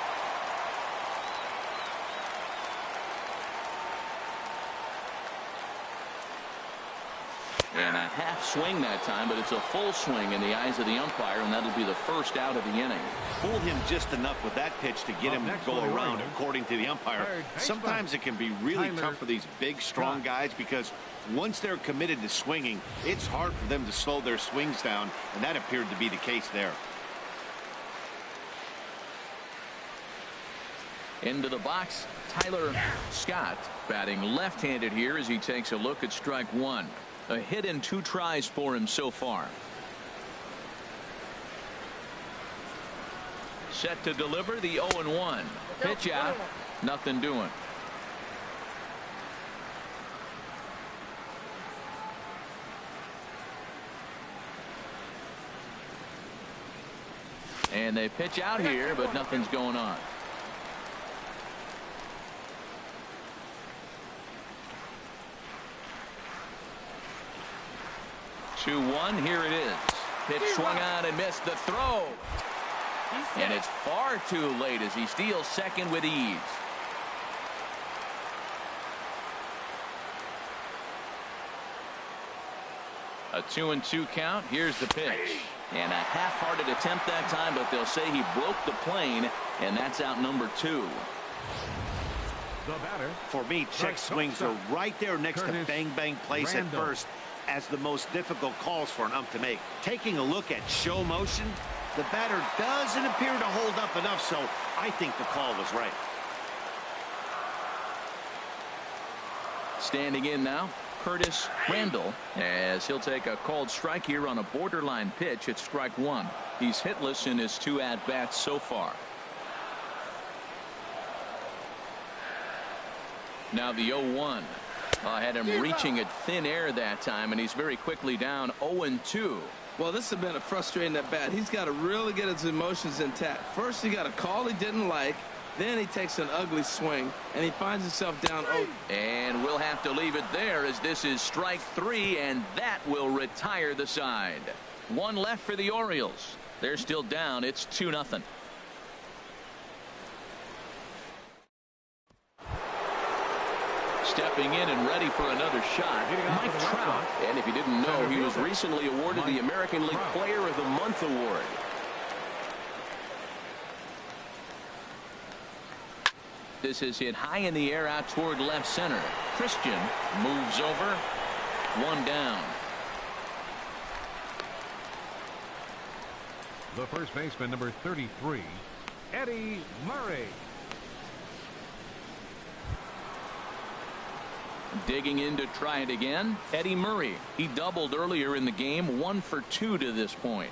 And a half swing that time, but it's a full swing in the eyes of the umpire, and that'll be the first out of the inning. Fooled him just enough with that pitch to get him to go around, according to the umpire. Sometimes it can be really tough for these big, strong guys because once they're committed to swinging, it's hard for them to slow their swings down, and that appeared to be the case there. Into the box, Tyler Scott batting left-handed here as he takes a look at strike 1. A hit in 2 tries for him so far. Set to deliver the 0-1. Pitch out. Nothing doing. And they pitch out here, but nothing's going on. 2-1. Here it is. Pitch swung on and missed. The throw. And it's far too late as he steals second with ease. A 2-2 count. Here's the pitch. And a half-hearted attempt that time, but they'll say he broke the plane, and that's out number 2. The batter. For me, check swings are right there next to bang-bang place at first as the most difficult calls for an ump to make. Taking a look at show motion, the batter doesn't appear to hold up enough, so I think the call was right. Standing in now, Curtis Randall, as he'll take a called strike here on a borderline pitch at strike 1. He's hitless in his 2 at-bats so far. Now the 0-1. Had him reaching at thin air that time, and he's very quickly down 0-2. Well, this has been a frustrating at bat. He's got to really get his emotions intact. First, he got a call he didn't like. Then he takes an ugly swing, and he finds himself down 0. And we'll have to leave it there as this is strike 3, and that will retire the side. 1 left for the Orioles. They're still down. It's 2-0. stepping in and ready for another shot, Mike Trout. And if you didn't know, he was recently awarded the American League Player of the Month award. This is hit high in the air out toward left center. Christian moves over. One down. The first baseman, number 33, Eddie Murray. Digging in to try it again, Eddie Murray. He doubled earlier in the game, 1 for 2 to this point.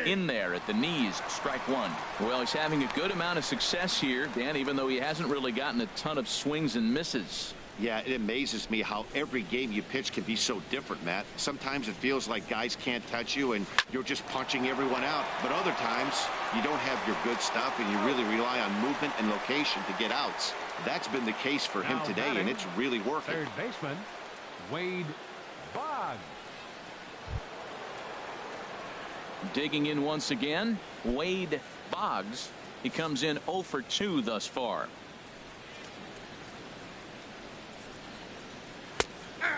In there at the knees, strike one. Well, he's having a good amount of success here, Dan, even though he hasn't really gotten a ton of swings and misses. Yeah, it amazes me how every game you pitch can be so different, Matt. Sometimes it feels like guys can't touch you and you're just punching everyone out. But other times you don't have your good stuff and you really rely on movement and location to get outs. That's been the case for him today, and it's really working. Third baseman, Wade Boggs. Digging in once again, Wade Boggs. He comes in 0 for 2 thus far.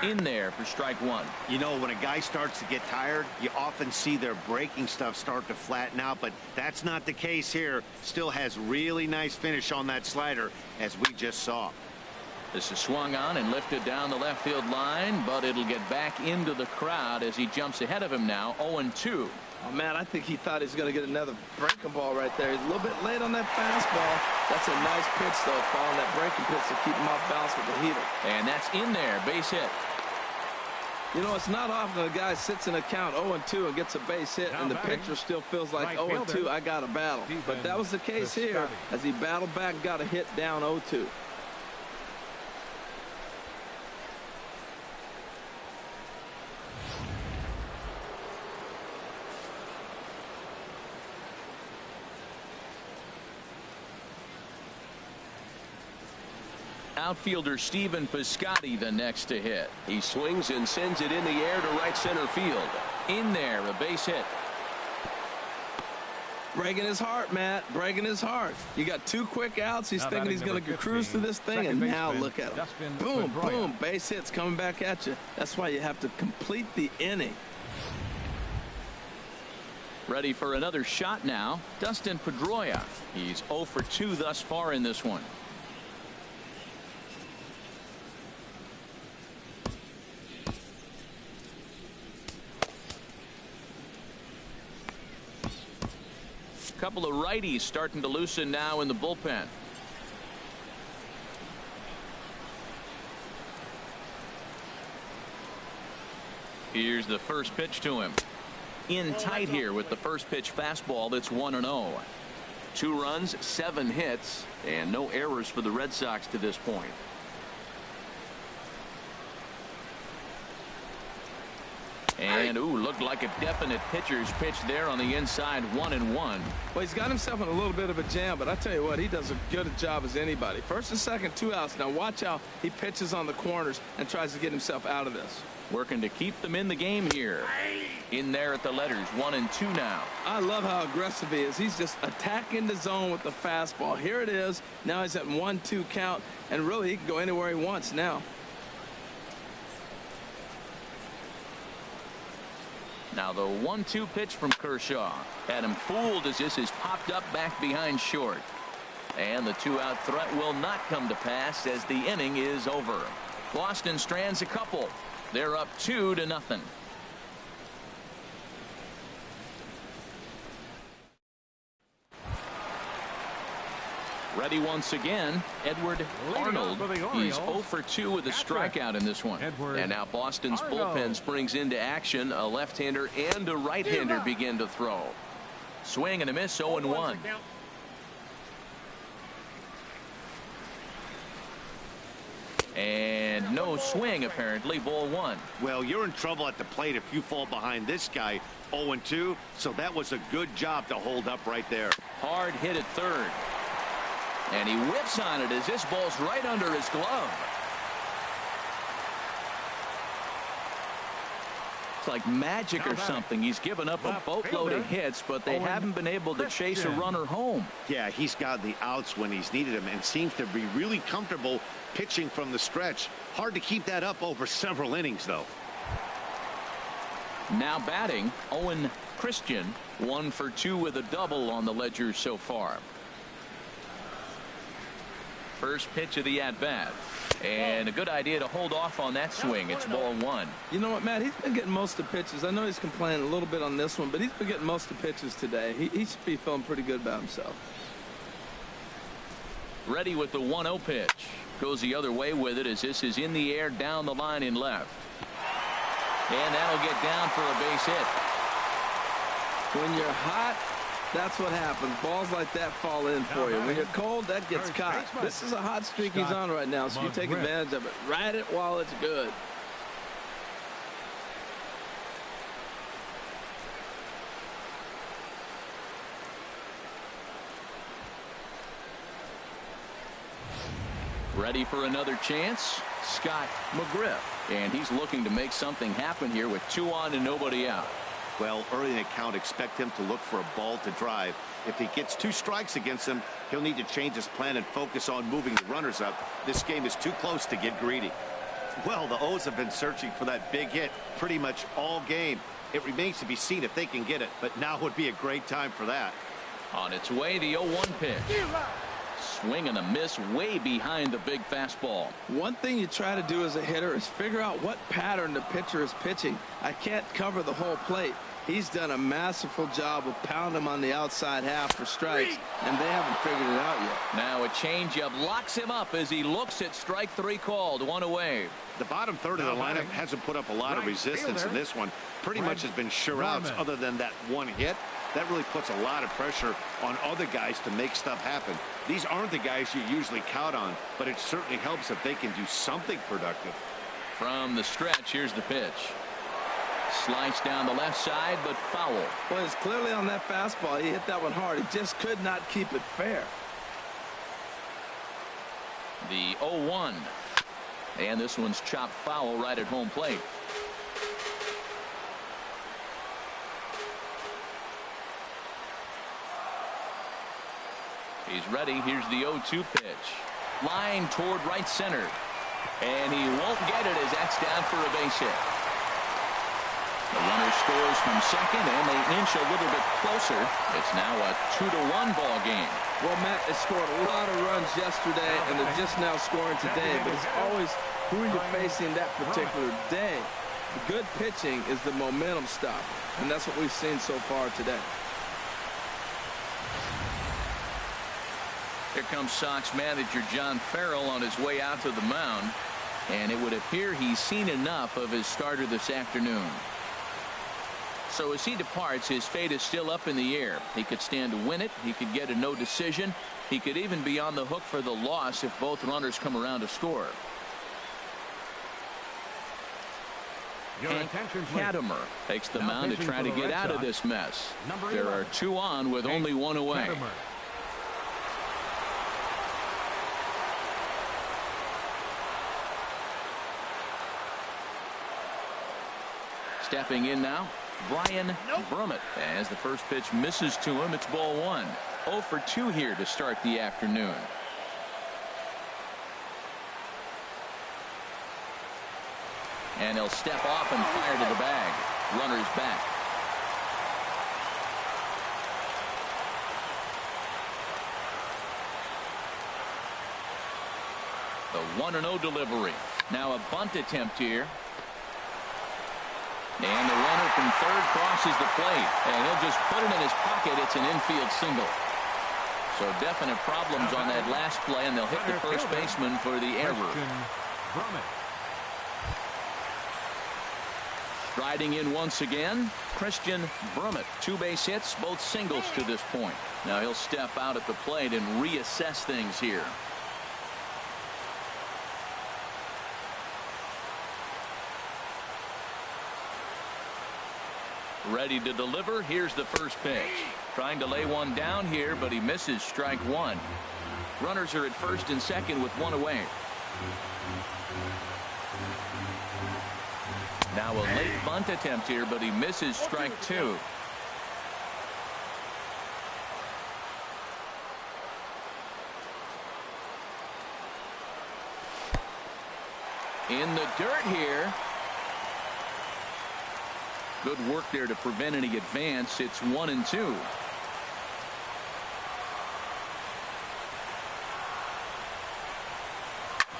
In there for strike one. You know, when a guy starts to get tired, you often see their breaking stuff start to flatten out, but that's not the case here. Still has really nice finish on that slider, as we just saw. This is swung on and lifted down the left field line, but it'll get back into the crowd as he jumps ahead of him now, 0-2. Oh, man, I think he thought he was going to get another breaking ball right there. He's a little bit late on that fastball. That's a nice pitch, though, following that breaking pitch to keep him off balance with the heater. And that's in there, base hit. You know, it's not often a guy sits in a count 0-2 and gets a base hit, and the pitcher still feels like 0-2, I got a battle. But that was the case here as he battled back and got a hit down 0-2. Outfielder Stephen Piscotty the next to hit. He swings and sends it in the air to right center field. In there, a base hit. Breaking his heart, Matt. Breaking his heart. You got 2 quick outs. He's thinking he's going to cruise through this thing, and now look at him. Boom, boom. Base hits coming back at you. That's why you have to complete the inning. Ready for another shot now, Dustin Pedroia. He's 0 for 2 thus far in this one. Couple of righties starting to loosen now in the bullpen. Here's the first pitch to him. In tight here with the first pitch fastball. That's 1-0. 2 runs, 7 hits, and no errors for the Red Sox to this point. And looked like a definite pitcher's pitch there on the inside, 1-1. Well, he's got himself in a little bit of a jam, but I tell you what, he does as good a job as anybody. First and second, 2 outs. Now watch how he pitches on the corners and tries to get himself out of this. Working to keep them in the game here. In there at the letters, 1-2 now. I love how aggressive he is. He's just attacking the zone with the fastball. Here it is. Now he's at 1-2 count, and really he can go anywhere he wants now. Now the 1-2 pitch from Kershaw had him fooled as this is popped up back behind short. And the 2-out threat will not come to pass as the inning is over. Boston strands a couple. They're up 2-0. Ready once again, Edward Arnold. He's 0 for 2 with a strikeout in this one. And now Boston's bullpen springs into action. A left-hander and a right-hander begin to throw. Swing and a miss, 0-1. And no swing, apparently. Ball 1. Well, you're in trouble at the plate if you fall behind this guy. 0-2, so that was a good job to hold up right there. Hard hit at third. And he whips on it as this ball's right under his glove. like magic or something. He's given up a boatload of hits, but they haven't been able to chase a runner home. Yeah, he's got the outs when he's needed them and seems to be really comfortable pitching from the stretch. Hard to keep that up over several innings, though. Now batting, Owen Christian, 1 for 2 with a double on the ledger so far. First pitch of the at-bat. And a good idea to hold off on that swing. It's ball 1. You know what, Matt? He's been getting most of the pitches. I know he's complaining a little bit on this one, but he's been getting most of the pitches today. He should be feeling pretty good about himself. Ready with the 1-0 pitch. Goes the other way with it as this is in the air down the line in left. And that'll get down for a base hit. When you're hot, that's what happens. Balls like that fall in for you. When you're cold, that gets caught. This is a hot streak he's on right now, so you take advantage of it. Ride it while it's good. Ready for another chance? Scott McGriff. And he's looking to make something happen here with 2 on and nobody out. Well, early in the count, expect him to look for a ball to drive. If he gets 2 strikes against him, he'll need to change his plan and focus on moving the runners up. This game is too close to get greedy. Well, the O's have been searching for that big hit pretty much all game. It remains to be seen if they can get it, but now would be a great time for that. On its way, the 0-1 pitch. Swing and a miss way behind the big fastball. One thing you try to do as a hitter is figure out what pattern the pitcher is pitching. I can't cover the whole plate. He's done a masterful job of pounding him on the outside half for strikes, and they haven't figured it out yet. Now a changeup locks him up as he looks at strike 3 called. 1 away. The bottom third of the lineup hasn't put up a lot of resistance in this one. Pretty much has been sure outs other than that one hit. That really puts a lot of pressure on other guys to make stuff happen. These aren't the guys you usually count on, but it certainly helps if they can do something productive. From the stretch, here's the pitch. Sliced down the left side, but foul. Well, it's clearly on that fastball. He hit that one hard. He just could not keep it fair. The 0-1. And this one's chopped foul right at home plate. He's ready. Here's the 0-2 pitch. Line toward right center. And he won't get it as that's down for a base hit. The runner scores from second, and they inch a little bit closer. It's now a 2-1 ball game. Well, Matt, they scored a lot of runs yesterday, and they're just now scoring today. But it's always who you're facing that particular day. The good pitching is the momentum stuff, and that's what we've seen so far today. Here comes Sox manager John Farrell on his way out to the mound, and it would appear he's seen enough of his starter this afternoon. So as he departs, his fate is still up in the air. He could stand to win it. He could get a no decision. He could even be on the hook for the loss if both runners come around to score. Hank Katimer takes the mound to try to get out of this mess. There are 2 on with only 1 away. Stepping in now, Brian Brummett. As the first pitch misses to him, it's ball 1. 0 for 2 here to start the afternoon. And he'll step off and fire to the bag. Runner's back. The 1-0 delivery. Now a bunt attempt here. And the runner from third crosses the plate, and he'll just put it in his pocket. It's an infield single. So definite problems on that last play, and they'll hit the first baseman for the error. Striding in once again, Christian Brummett. 2 base hits, both singles to this point. Now he'll step out at the plate and reassess things here. Ready to deliver. Here's the first pitch. Trying to lay one down here, but he misses strike 1. Runners are at first and second with 1 away. Now a late bunt attempt here, but he misses strike two. In the dirt here. Good work there to prevent any advance. It's 1-2.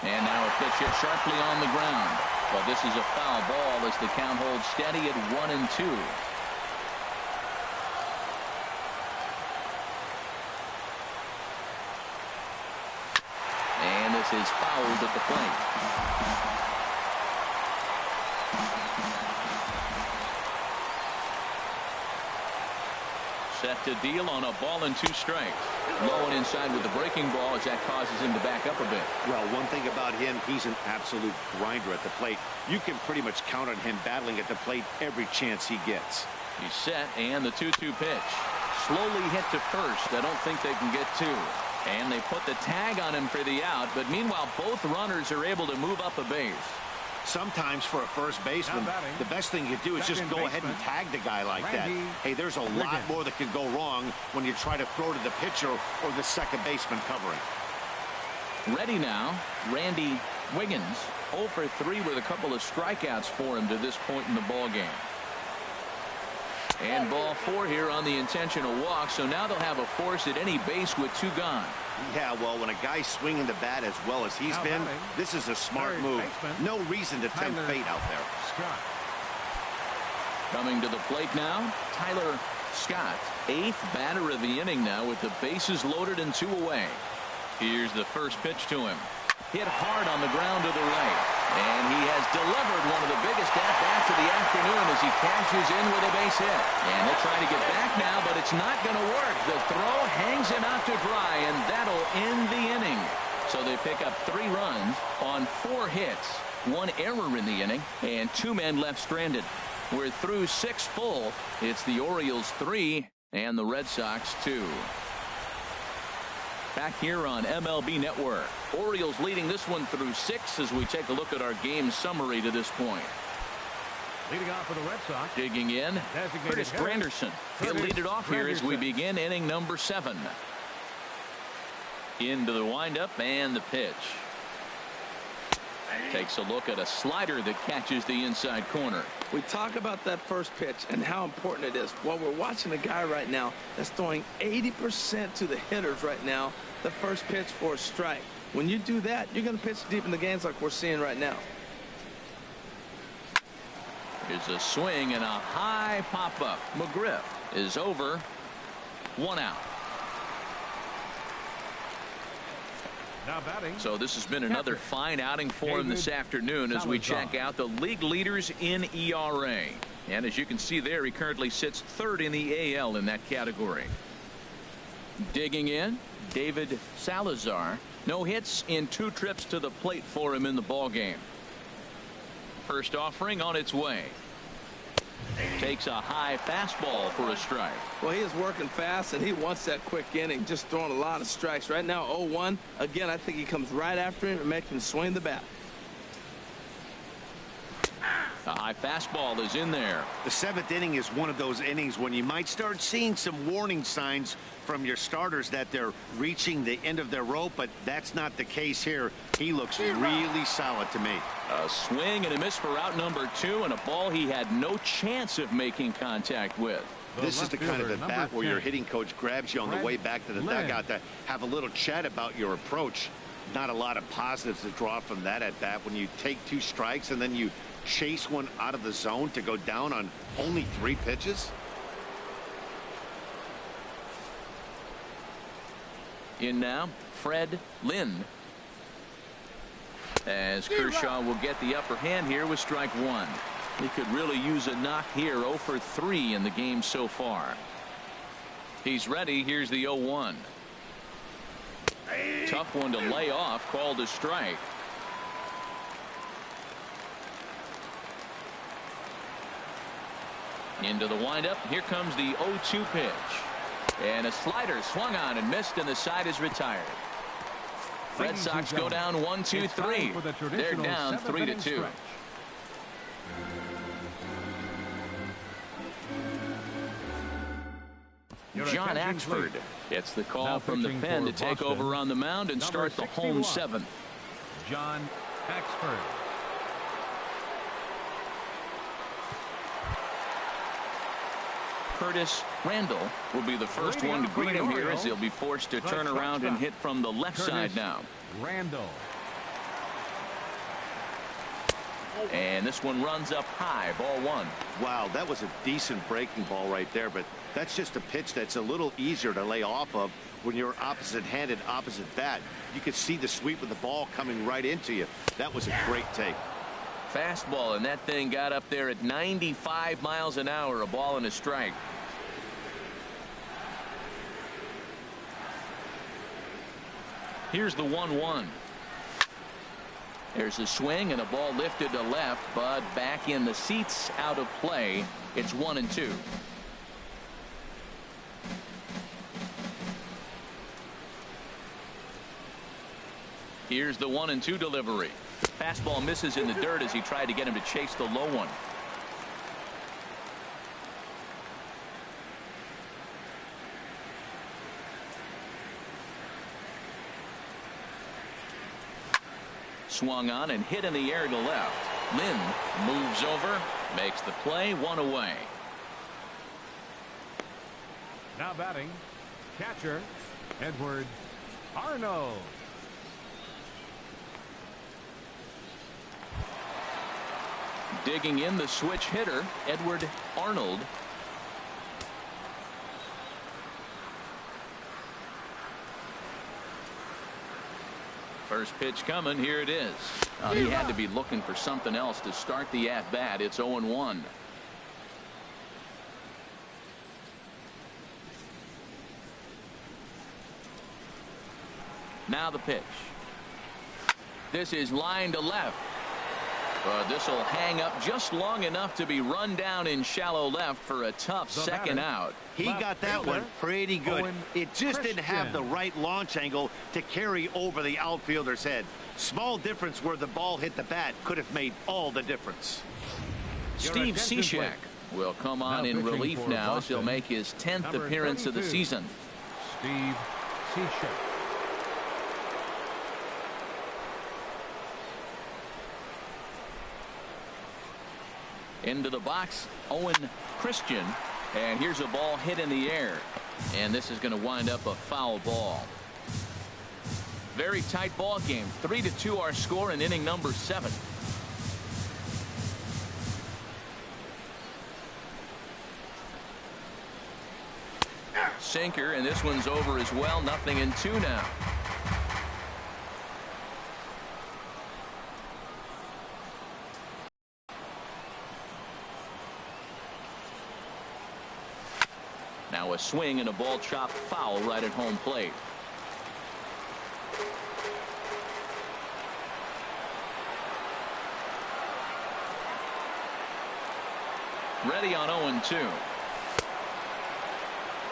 And now a pitch hit sharply on the ground. But this is a foul ball as the count holds steady at 1-2. And this is fouled at the plate. Set to deal on a ball and 2 strikes. Low and inside with the breaking ball as that causes him to back up a bit. Well, one thing about him, he's an absolute grinder at the plate. You can pretty much count on him battling at the plate every chance he gets. He's set, and the 2-2 pitch. Slowly hit to first. I don't think they can get 2. And they put the tag on him for the out, but meanwhile both runners are able to move up a base. Sometimes for a first baseman, the best thing you do is just go ahead and tag the guy like that. Hey, there's a lot more that could go wrong when you try to throw to the pitcher or the second baseman covering. Ready now, Randy Wiggins, 0 for 3 with a couple of strikeouts for him to this point in the ball game. And ball 4 here on the intentional walk, so now they'll have a force at any base with 2 gone. Yeah, well, when a guy's swinging the bat as well as he's been, this is a smart move. No reason to tempt fate out there. Coming to the plate now, Tyler Scott, 8th batter of the inning now with the bases loaded and 2 away. Here's the first pitch to him. Hit hard on the ground to the right. And he has delivered one of the biggest at-bats of the afternoon as he cashes in with a base hit. And he'll try to get back now, but it's not going to work. The throw hangs him out to dry, and that'll end the inning. So they pick up 3 runs on 4 hits, 1 error in the inning, and 2 men left stranded. We're through 6 full. It's the Orioles 3 and the Red Sox 2. Back here on MLB Network. Orioles leading this one through 6 as we take a look at our game summary to this point. Leading off for the Red Sox. Digging in, Curtis Granderson. He'll lead it off here as we begin inning number 7. Into the windup and the pitch. Takes a look at a slider that catches the inside corner. We talk about that first pitch and how important it is. Well, we're watching a guy right now that's throwing 80% to the hitters right now. The first pitch for a strike. When you do that, you're going to pitch deep in the games like we're seeing right now. Here's a swing and a high pop-up. McGriff is over. 1 out. Now batting. So this has been another fine outing for him this afternoon as we check out the league leaders in ERA. And as you can see there, he currently sits 3rd in the AL in that category. Digging in, David Salazar. No hits in 2 trips to the plate for him in the ball game. First offering on its way. Takes a high fastball for a strike. Well, he is working fast, and he wants that quick inning, just throwing a lot of strikes. Right now, 0-1. Again, I think he comes right after him and makes him swing the bat. A high fastball is in there. The 7th inning is one of those innings when you might start seeing some warning signs from your starters that they're reaching the end of their rope, but that's not the case here. He looks really solid to me. A swing and a miss for out number 2, and a ball he had no chance of making contact with. This is the kind of at bat where your hitting coach grabs you on the way back to the dugout to have a little chat about your approach. Not a lot of positives to draw from that at bat when you take 2 strikes and then you chase one out of the zone to go down on only 3 pitches. In now, Fred Lynn. As Kershaw will get the upper hand here with strike 1. He could really use a knock here. 0 for 3 in the game so far. He's ready. Here's the 0-1. Tough one to lay off. Called a strike. Into the windup. Here comes the 0-2 pitch. And a slider swung on and missed, and the side is retired. Red Sox go down 1-2-3. They're down 3-2. John Axford gets the call from the pen to take over on the mound and start the home seventh. John Axford. Curtis Randall will be the first one to greet him here as he'll be forced to turn around and hit from the left side now. Randall. And this one runs up high, ball one. Wow, that was a decent breaking ball right there, but that's just a pitch that's a little easier to lay off of when you're opposite-handed, opposite bat. You could see the sweep of the ball coming right into you. That was a great take. Fastball, and that thing got up there at 95 miles an hour, a ball and a strike. Here's the 1-1. There's a swing and a ball lifted to left, but back in the seats, out of play. It's 1-2. Here's the 1-2 delivery. Fastball misses in the dirt as he tried to get him to chase the low one. Swung on and hit in the air to left. Lynn moves over, makes the play, one away. Now batting, catcher Edward Arnold. Digging in the switch hitter, Edward Arnold. First pitch coming. Here it is. He had to be looking for something else to start the at bat. It's 0-1. Now the pitch. This is line to left. This will hang up just long enough to be run down in shallow left for a tough second out. He got that one pretty good. It just didn't have the right launch angle to carry over the outfielder's head. Small difference where the ball hit the bat could have made all the difference. Steve Cishek will come on in relief now as he'll make his 10th appearance of the season. Steve Cishek. Into the box, Owen Christian, and here's a ball hit in the air, and this is going to wind up a foul ball. Very tight ball game. 3-2 our score in inning number 7. Sinker, and this one's over as well. 0-2 now. Now a swing and a ball chopped foul right at home plate. Ready on 0-2.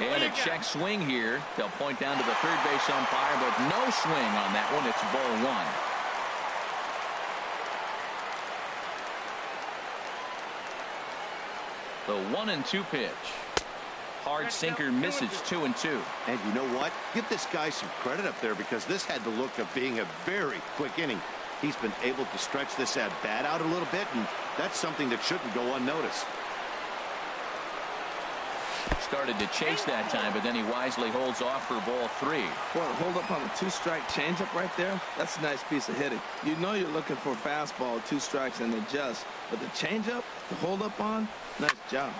And a check swing here. They'll point down to the third base umpire, but no swing on that one. It's ball 1. The 1-2 pitch. Hard sinker misses 2-2. And you know what? Give this guy some credit up there because this had the look of being a very quick inning. He's been able to stretch this at bat out a little bit, and that's something that shouldn't go unnoticed. Started to chase that time, but then he wisely holds off for ball 3. Well, hold up on the 2-strike changeup right there. That's a nice piece of hitting. You know you're looking for a fastball, 2 strikes and adjust, but the changeup to hold up on, nice job.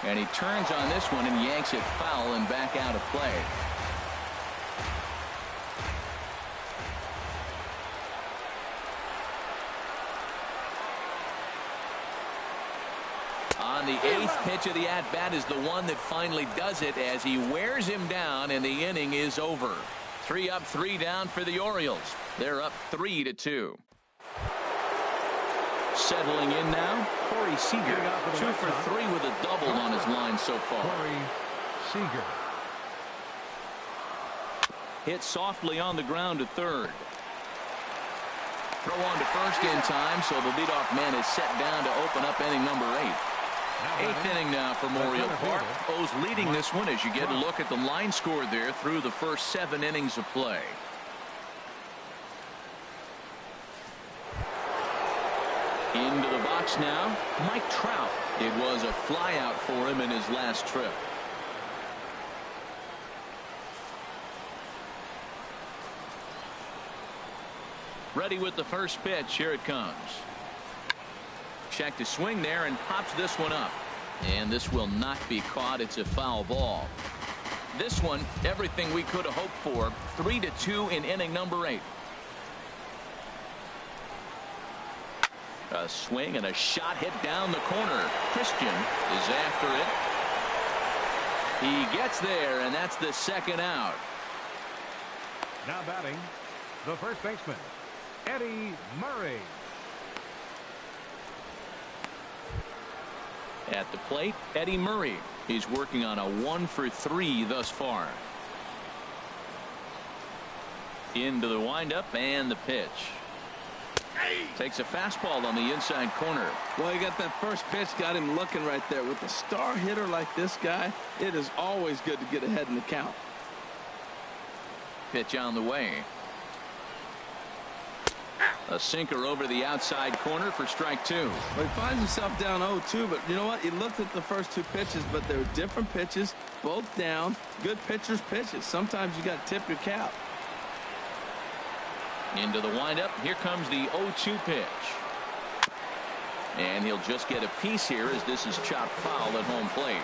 And he turns on this one and yanks it foul and back out of play. On the 8th pitch of the at-bat is the one that finally does it as he wears him down, and the inning is over. 3 up, 3 down for the Orioles. They're up 3-2. Settling in now, Corey Seager, 2 for 3 with a double on his line so far. Corey Seager. Hit softly on the ground to third. Throw on to first in time, so the leadoff man is set down to open up inning number 8. Eighth inning now for Oriole Park. O's leading this one as you get a look at the line score there through the first 7 innings of play. Into the box now, Mike Trout. It was a flyout for him in his last trip. Ready with the first pitch. Here it comes. Check to swing there and pops this one up. And this will not be caught. It's a foul ball. This one, everything we could have hoped for. 3-2 in inning number 8. A swing and a shot hit down the corner. Christian is after it. He gets there, and that's the second out. Now batting, the first baseman, Eddie Murray. At the plate, Eddie Murray. He's working on a 1-for-3 thus far. Into the windup and the pitch. Takes a fastball on the inside corner. Well, he got that first pitch, got him looking right there. With a star hitter like this guy, it is always good to get ahead in the count. Pitch on the way. A sinker over the outside corner for strike 2. Well, he finds himself down 0-2, but you know what? He looked at the first 2 pitches, but they were different pitches, both down. Good pitchers' pitches. Sometimes you got to tip your cap. Into the windup. Here comes the 0-2 pitch. And he'll just get a piece here as this is chopped foul at home plate.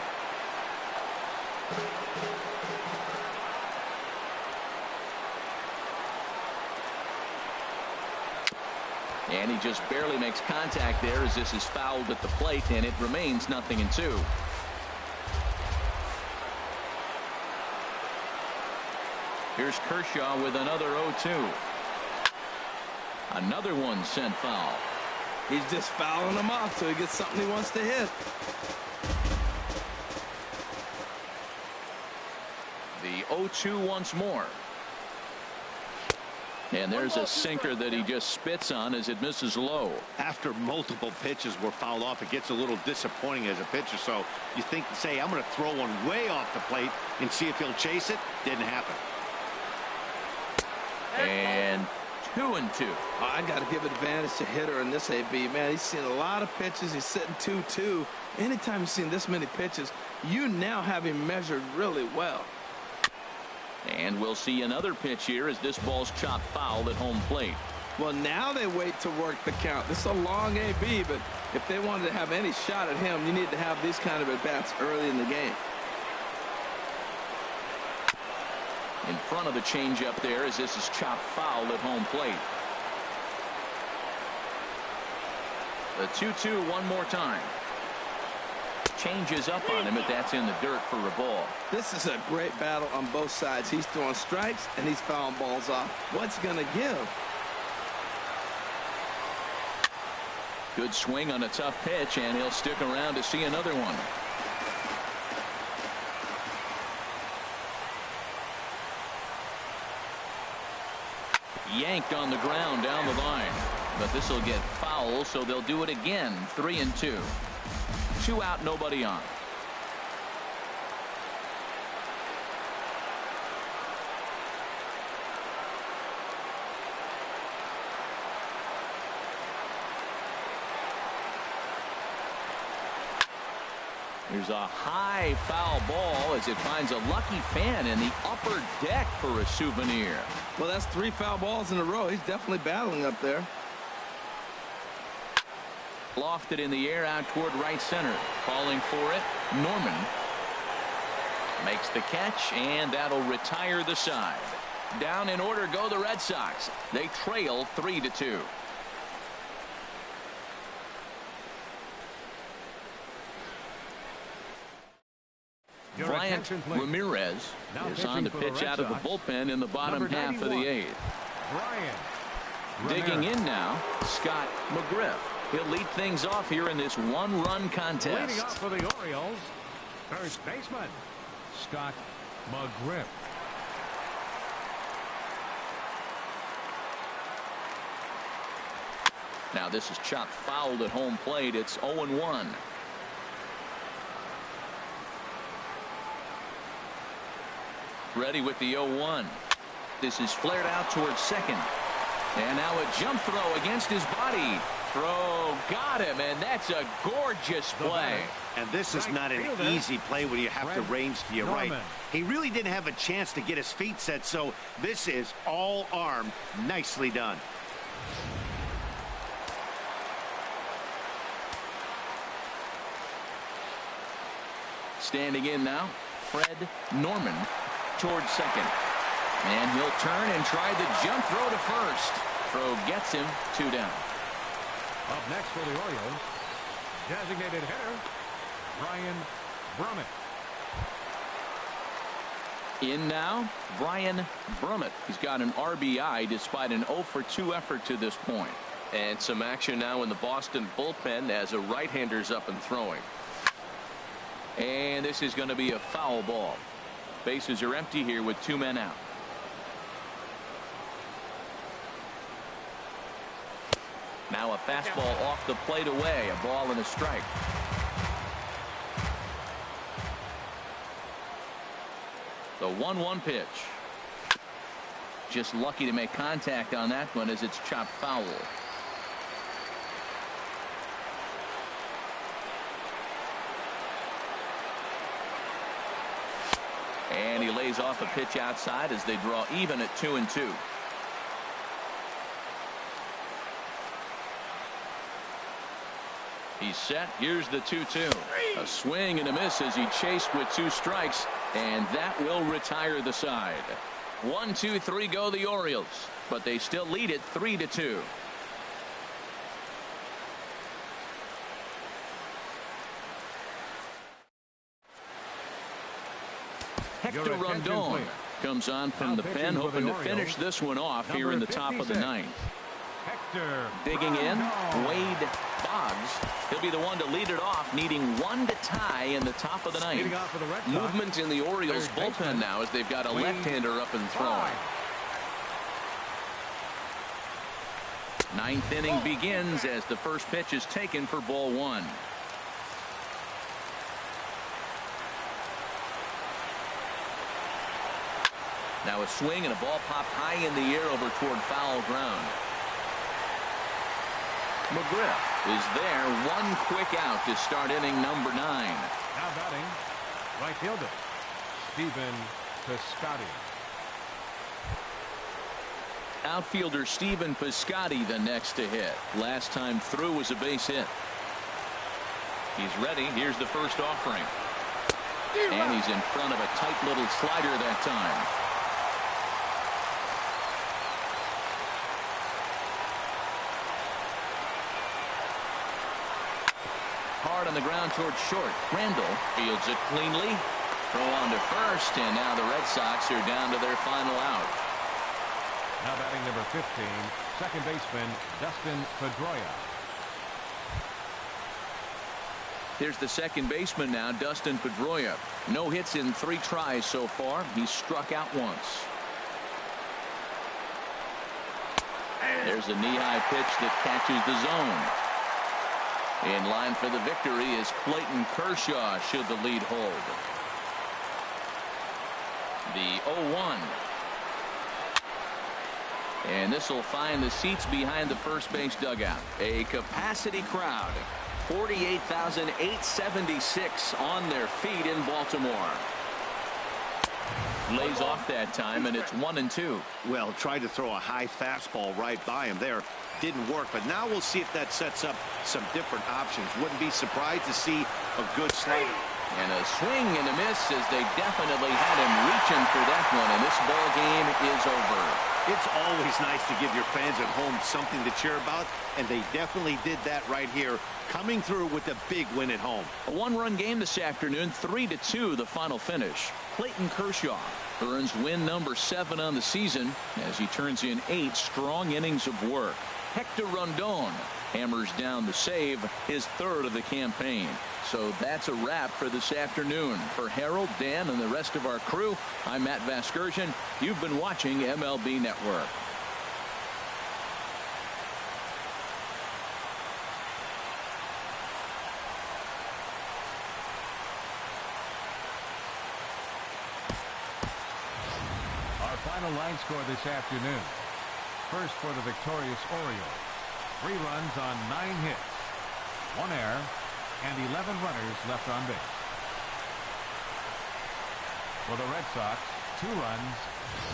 And he just barely makes contact there as this is fouled at the plate, and it remains 0-2. Here's Kershaw with another 0-2. Another one sent foul. He's just fouling them off so he gets something he wants to hit. The 0-2 once more. And there's a sinker that he just spits on as it misses low. After multiple pitches were fouled off, it gets a little disappointing as a pitcher. So you think, say, I'm going to throw one way off the plate and see if he'll chase it. Didn't happen. And 2-2. I got to give advantage to hitter in this AB. Man, he's seen a lot of pitches. He's sitting 2-2. Anytime you've seen this many pitches, you now have him measured really well. And we'll see another pitch here as this ball's chopped foul at home plate. Well, now they wait to work the count. This is a long AB, but if they wanted to have any shot at him, you need to have these kind of at-bats early in the game. In front of the changeup there as this is chopped foul at home plate. The 2-2 one more time. Changes up on him, but that's in the dirt for a ball. This is a great battle on both sides. He's throwing strikes and he's fouling balls off. What's going to give? Good swing on a tough pitch, and he'll stick around to see another one. Yanked on the ground down the line, but this will get foul, so they'll do it again. 3-2. 2 out, nobody on. There's a high foul ball as it finds a lucky fan in the upper deck for a souvenir. Well, that's 3 foul balls in a row. He's definitely battling up there. Lofted in the air out toward right center. Calling for it, Norman. Makes the catch, and that'll retire the side. Down in order go the Red Sox. They trail 3-2. Bryant Ramirez is on the pitch out of the bullpen in the bottom half of the 8th. Digging in now, Scott McGriff. He'll lead things off here in this one-run contest. Leading off for the Orioles, first baseman, Scott McGriff. Now this is chopped fouled at home plate. It's 0-1. Ready with the 0-1. This is flared out towards second. And now a jump throw against his body. Throw got him, and that's a gorgeous play. And this is not an easy play when you have to range to your right. He really didn't have a chance to get his feet set, so this is all arm. Nicely done. Standing in now, Fred Norman towards second. And he'll turn and try the jump throw to first. Throw gets him 2 down. Up next for the Orioles, designated hitter, Brian Brummett. In now, Brian Brummett. He's got an RBI despite an 0-for-2 effort to this point. And some action now in the Boston bullpen as a right-hander's up and throwing. And this is going to be a foul ball. Bases are empty here with 2 men out. Now a fastball off the plate away. A ball and a strike. The 1-1 pitch. Just lucky to make contact on that one as it's chopped foul. And he lays off a pitch outside as they draw even at 2-2. He's set. Here's the 2-2. A swing and a miss as he chased with 2 strikes, and that will retire the side. 1-2-3 go the Orioles, but they still lead it 3-2. Hector Rondon comes on from the pen, hoping to finish this one off here in the top of the 9th. Digging in, Wade Boggs. He'll be the one to lead it off, needing 1 to tie in the top of the 9th. Movement in the Orioles bullpen now as they've got a left-hander up and throwing. 9th inning begins as the first pitch is taken for ball 1. Now a swing and a ball popped high in the air over toward foul ground. McGriff is there. 1 quick out to start inning number 9. Now batting, right fielder, Stephen Piscotty. Outfielder Stephen Piscotty the next to hit. Last time through was a base hit. He's ready. Here's the first offering. And he's in front of a tight little slider that time. Hard on the ground towards short. Randall fields it cleanly. Throw on to first, and now the Red Sox are down to their final out. Now batting number 15, second baseman Dustin Pedroia. Here's the second baseman now, Dustin Pedroia. No hits in 3 tries so far. He's struck out once. There's a knee-high pitch that catches the zone. In line for the victory is Clayton Kershaw should the lead hold. The 0-1. And this will find the seats behind the first base dugout. A capacity crowd. 48,876 on their feet in Baltimore. Lays off that time, and it's 1-2. Well, tried to throw a high fastball right by him there. Didn't work, but now we'll see if that sets up some different options. Wouldn't be surprised to see a good slider. And a swing and a miss as they definitely had him reaching for that one, and this ball game is over. It's always nice to give your fans at home something to cheer about, and they definitely did that right here, coming through with a big win at home. A 1-run game this afternoon, 3-2 the final finish. Clayton Kershaw earns win number 7 on the season as he turns in 8 strong innings of work. Hector Rondon hammers down the save, his 3rd of the campaign. So that's a wrap for this afternoon. For Harold, Dan, and the rest of our crew, I'm Matt Vasgersian. You've been watching MLB Network. Final line score this afternoon. First for the victorious Orioles. 3 runs on 9 hits, 1 error, and 11 runners left on base. For the Red Sox, 2 runs,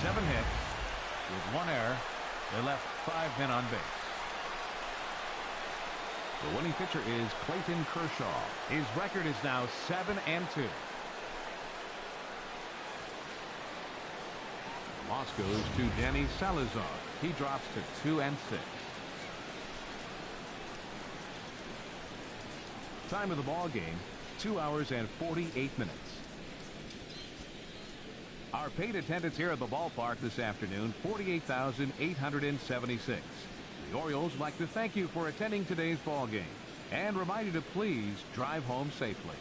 7 hits, with 1 error. They left 5 men on base. The winning pitcher is Clayton Kershaw. His record is now 7-2. Toss goes to Danny Salazar. He drops to 2-6. Time of the ball game, 2 hours and 48 minutes. Our paid attendance here at the ballpark this afternoon, 48,876. The Orioles would like to thank you for attending today's ball game and remind you to please drive home safely.